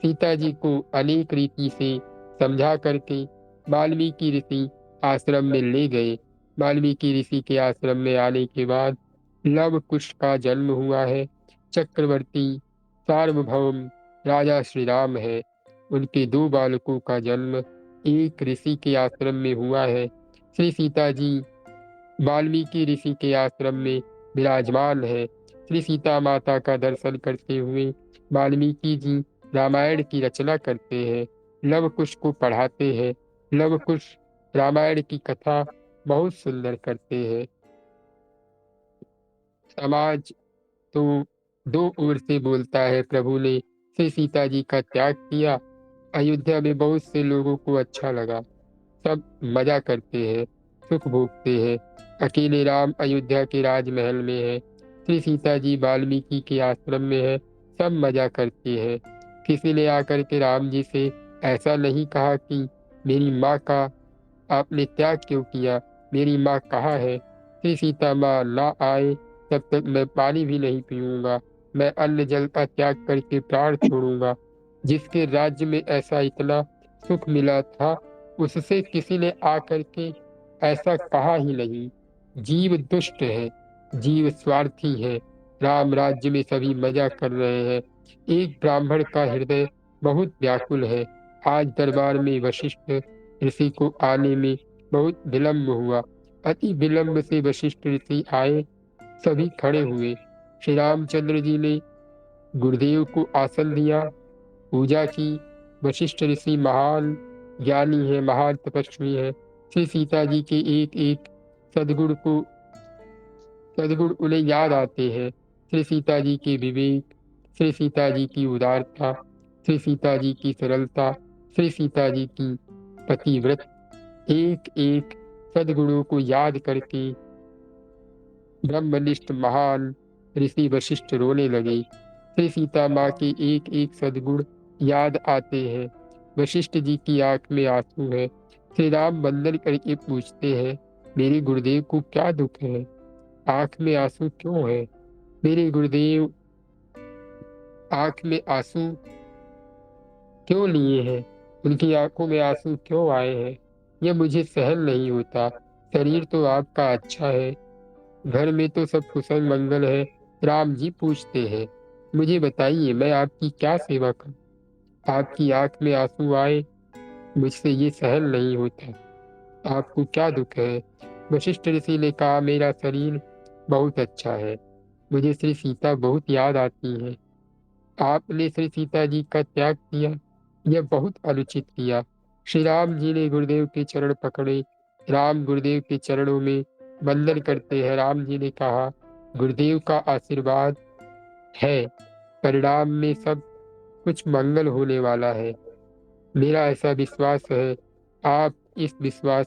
सीता जी को अनेक रीति से समझा करके वाल्मीकि ऋषि आश्रम में ले गए। वाल्मीकि ऋषि के आश्रम में आने के बाद लव कुश का जन्म हुआ है। चक्रवर्ती सार्वभौम राजा श्री राम है। उनके दो बालकों का जन्म एक ऋषि के आश्रम में हुआ है। श्री सीता जी वाल्मीकि ऋषि के आश्रम में विराजमान है। श्री सीता माता का दर्शन करते हुए वाल्मीकि जी रामायण की रचना करते हैं, लव कुश को पढ़ाते हैं। लव कुश रामायण की कथा बहुत सुंदर करते हैं। समाज तो दो ओर से बोलता है। प्रभु ने श्री सीता जी का त्याग किया। अयोध्या में बहुत से लोगों को अच्छा लगा। सब मजा करते हैं, सुख भोगते हैं। अकेले राम अयोध्या के राजमहल में है। श्री सीता जी वाल्मीकि के आश्रम में है। सब मजा करते हैं। किसी ने आकर के राम जी से ऐसा नहीं कहा कि मेरी माँ का आपने त्याग क्यों किया, मेरी माँ कहाँ है। श्री सीता माँ ना आए तब तक मैं पानी भी नहीं पीऊंगा, मैं अन्न जल का त्याग करके प्राण छोड़ूंगा। जिसके राज्य में ऐसा इतना सुख मिला था उससे किसी ने आकर के ऐसा कहा ही नहीं। जीव दुष्ट है, जीव स्वार्थी है। राम राज्य में सभी मजा कर रहे हैं। एक ब्राह्मण का हृदय बहुत व्याकुल है। आज दरबार में वशिष्ठ ऋषि को आने में बहुत विलंब हुआ। अति विलंब से वशिष्ठ ऋषि आए। सभी खड़े हुए। श्री रामचंद्र जी ने गुरुदेव को आसन दिया, पूजा की। वशिष्ठ ऋषि महान ज्ञानी है, महान तपस्वी है। श्री सीता जी के एक एक सदगुण उन्हें याद आते हैं। श्री सीता जी के विवेक, श्री सीता जी की उदारता, श्री सीता जी की सरलता, श्री सीता जी की पतिव्रत एक एक सद्गुणों को याद करके ब्रह्मनिष्ठ महान ऋषि वशिष्ठ रोने लगे। श्री सीता माँ के एक एक सद्गुण याद आते हैं। वशिष्ठ जी की आंख में आंसू है। श्री राम वंदन करके पूछते हैं, मेरे गुरुदेव को क्या दुख है? आंख में आंसू क्यों है? मेरे गुरुदेव आंख में आंसू क्यों लिए हैं? उनकी आंखों में आंसू क्यों आए हैं? यह मुझे सहन नहीं होता। शरीर तो आपका अच्छा है, घर में तो सब कुशल मंगल है। राम जी पूछते हैं, मुझे बताइए मैं आपकी क्या सेवा करूं? आपकी आंख में आंसू आए, मुझसे ये सहन नहीं होता। आपको क्या दुख है? वशिष्ठ ऋषि ने कहा, मेरा शरीर बहुत अच्छा है, मुझे श्री सीता बहुत याद आती है। आपने श्री सीता जी का त्याग किया, यह बहुत अनुचित किया। श्री राम जी ने गुरुदेव के चरण पकड़े। राम गुरुदेव के चरणों में वंदन करते हैं। राम जी ने कहा, गुरुदेव का आशीर्वाद है, परिणाम में सब कुछ मंगल होने वाला है। मेरा ऐसा विश्वास है। आप इस विश्वास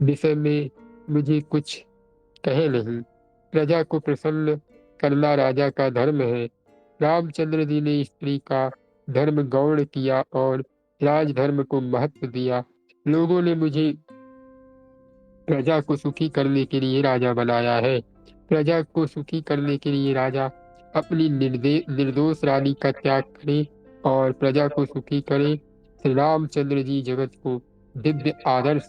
विषय में मुझे कुछ कहे नहीं। प्रजा को प्रसन्न करना राजा का धर्म है। रामचंद्र जी ने स्त्री का धर्म गौण किया और राजधर्म को महत्व दिया। लोगों ने मुझे प्रजा को सुखी करने के लिए राजा बनाया है। प्रजा को सुखी करने के लिए राजा अपनी निर्दोष रानी का त्याग करे और प्रजा को सुखी करे। श्री रामचंद्र जी जगत को दिव्य आदर्श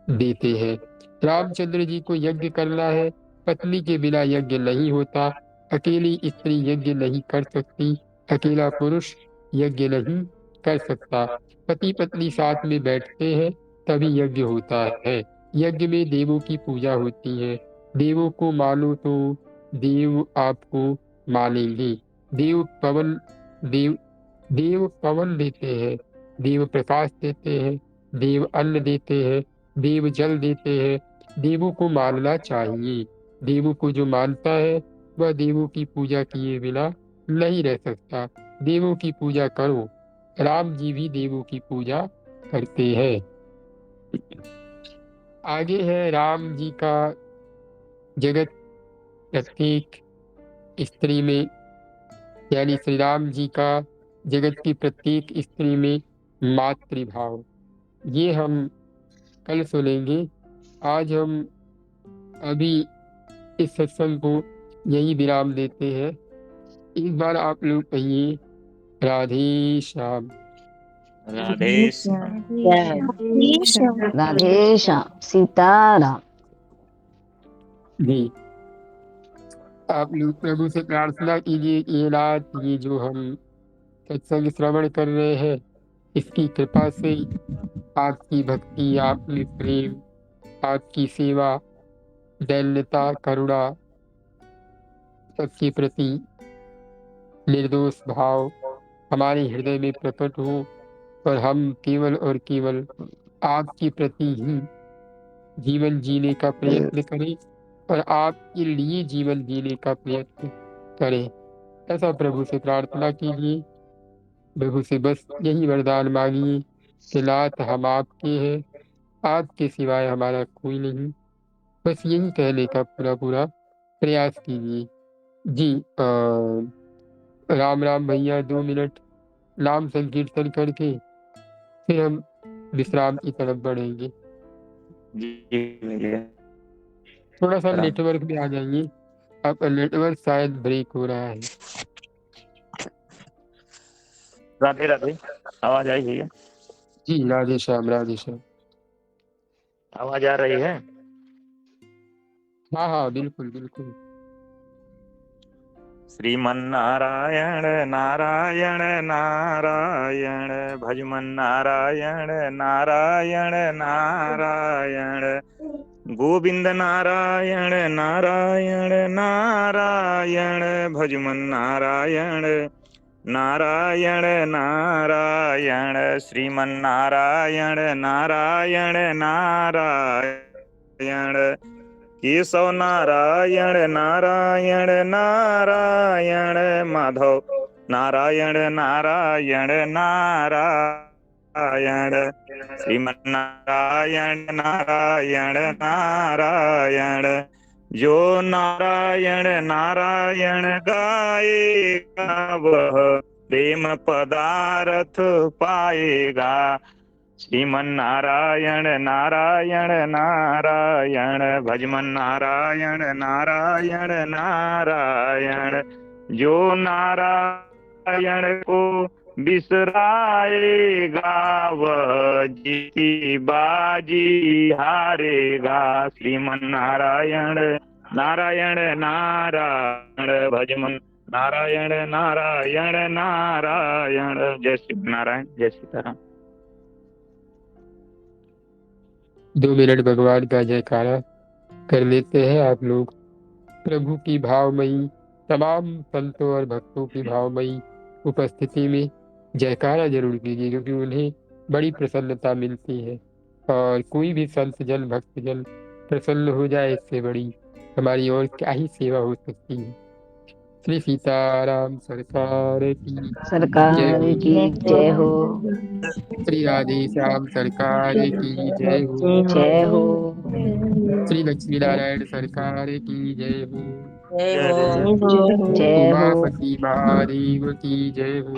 देते हैं। रामचंद्र जी को यज्ञ करना है, पत्नी के बिना यज्ञ नहीं होता। अकेली स्त्री यज्ञ नहीं कर सकती, अकेला पुरुष यज्ञ नहीं कर सकता। पति पत्नी साथ में बैठते हैं तभी यज्ञ होता है। यज्ञ में देवों की पूजा होती है। देवों को मानो तो देव आपको मानेंगे। देव पवन देव देव पवन देते हैं, देव प्रकाश देते हैं, देव अन्न देते हैं, देव जल देते हैं। देवों को मानना चाहिए। देवों को जो मानता है वह देवों की पूजा किए बिना नहीं रह सकता। देवों की पूजा करो। राम जी भी देवों की पूजा करते हैं। आगे है राम जी का जगत प्रत्येक स्त्री में, यानी श्री राम जी का जगत की प्रत्येक स्त्री में मातृभाव, ये हम कल सुनेंगे। आज हम अभी इस सत्संग को यही विराम देते हैं। एक बार आप लोग कहिए, राधे श्याम। राधे श्याम। राधे श्याम। सीताराम। जी, आप लोग प्रभु से प्रार्थना कीजिए कि ये रात, ये जो हम सत्संग श्रवण कर रहे हैं, इसकी कृपा से आपकी भक्ति, आपकी प्रेम, आपकी सेवा, दैन्यता, करुणा, सबके प्रति निर्दोष भाव हमारे हृदय में प्रकट हो और हम केवल और केवल आपके प्रति ही जीवन जीने का प्रयत्न करें और आपके लिए जीवन जीने का प्रयत्न करें। ऐसा प्रभु से प्रार्थना कीजिए। प्रभु से बस यही वरदान मांगिए कि नाथ हम आपके हैं, आपके सिवाय हमारा कोई नहीं। बस यही कहने का पूरा पूरा प्रयास कीजिए। जी, राम राम भैया, 2 मिनट नाम संकीर्तन करके फिर हम विश्राम की तरफ बढ़ेंगे। जी भैया। थोड़ा सा नेटवर्क में आ जाइए, आपका नेटवर्क शायद ब्रेक हो रहा है। राधे राधे। आवाज आई भैया? जी, राधे श्याम, राधे श्याम। आवाज आ रही है? हाँ हाँ, बिल्कुल बिल्कुल। श्रीमन्नारायण नारायण नारायण, भजमन नारायण नारायण नारायण, गोविंद नारायण नारायण नारायण, भजमन नारायण नारायण नारायण, श्रीमन्नारायण नारायण नारायण, केशव नारायण नारायण नारायण, माधव नारायण नारायण नारायण, नारायण श्रीमन्नारायण नारायण नारायण। जो नारायण नारायण गाएगा वह प्रेम पदार्थ पाएगा। श्रीमन्नारायण नारायण नारायण भजमन नारायण नारायण नारायण। जो नारायण को बिसराएगा वह जीती बाजी हारेगा। श्रीमन्नारायण नारायण नारायण भजमन नारायण नारायण नारायण। जय श्री नारायण, जय सीताराम। 2 मिनट भगवान का जयकारा कर लेते हैं आप लोग। प्रभु की भावमयी तमाम संतों और भक्तों की भावमयी उपस्थिति में जयकारा जरूर कीजिए, क्योंकि उन्हें बड़ी प्रसन्नता मिलती है। और कोई भी संत जन भक्त जन प्रसन्न हो जाए, इससे बड़ी हमारी और क्या ही सेवा हो सकती है। श्री सीताराम सरकार की सरकार की जय हो। श्री राधे श्याम सरकार की जय हो। जय हो। श्री लक्ष्मी नारायण सरकार की जय हो। जय हो। उमापति महादेव की जय हो।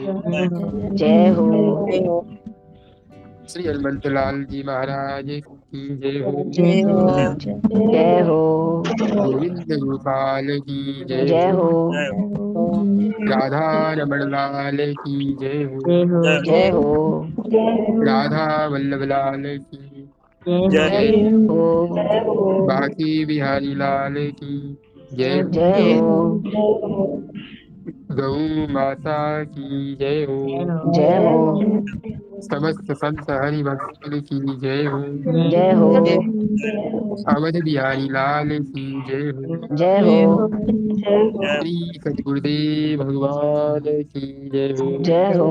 जय हो। श्री हनुमंत लाल जी महाराज की जय हो। जय हो। गोविंद गोपाल की जय जय हो। हो। राधा रमण लाल की जय हो। जय हो। राधा वल्लभ लाल की जय हो। बाकी बिहारी लाल की जय हो। जय हो। गौ माता की जय हो। जय हो। समस्त संत हरि भक्तों की जय हो। जय हो। अवध बिहारी लाल की जय हो। जय हो। श्री सतगुरुदेव भगवान की जय हो। जय हो।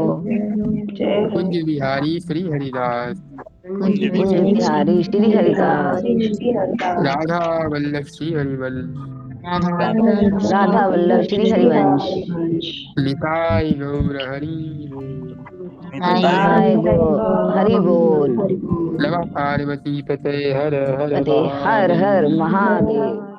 कुंज बिहारी श्री हरिदास। कुंज बिहारी श्री हरिदास। राधा वल्लभ श्री हरिवल्लभ। राधा वल्लभ श्री हरिवंश। निताय गौर हरि बोल। निताय गौर हरि बोल। नमः पार्वती पते हर हर हर हर महादेव। महादेव।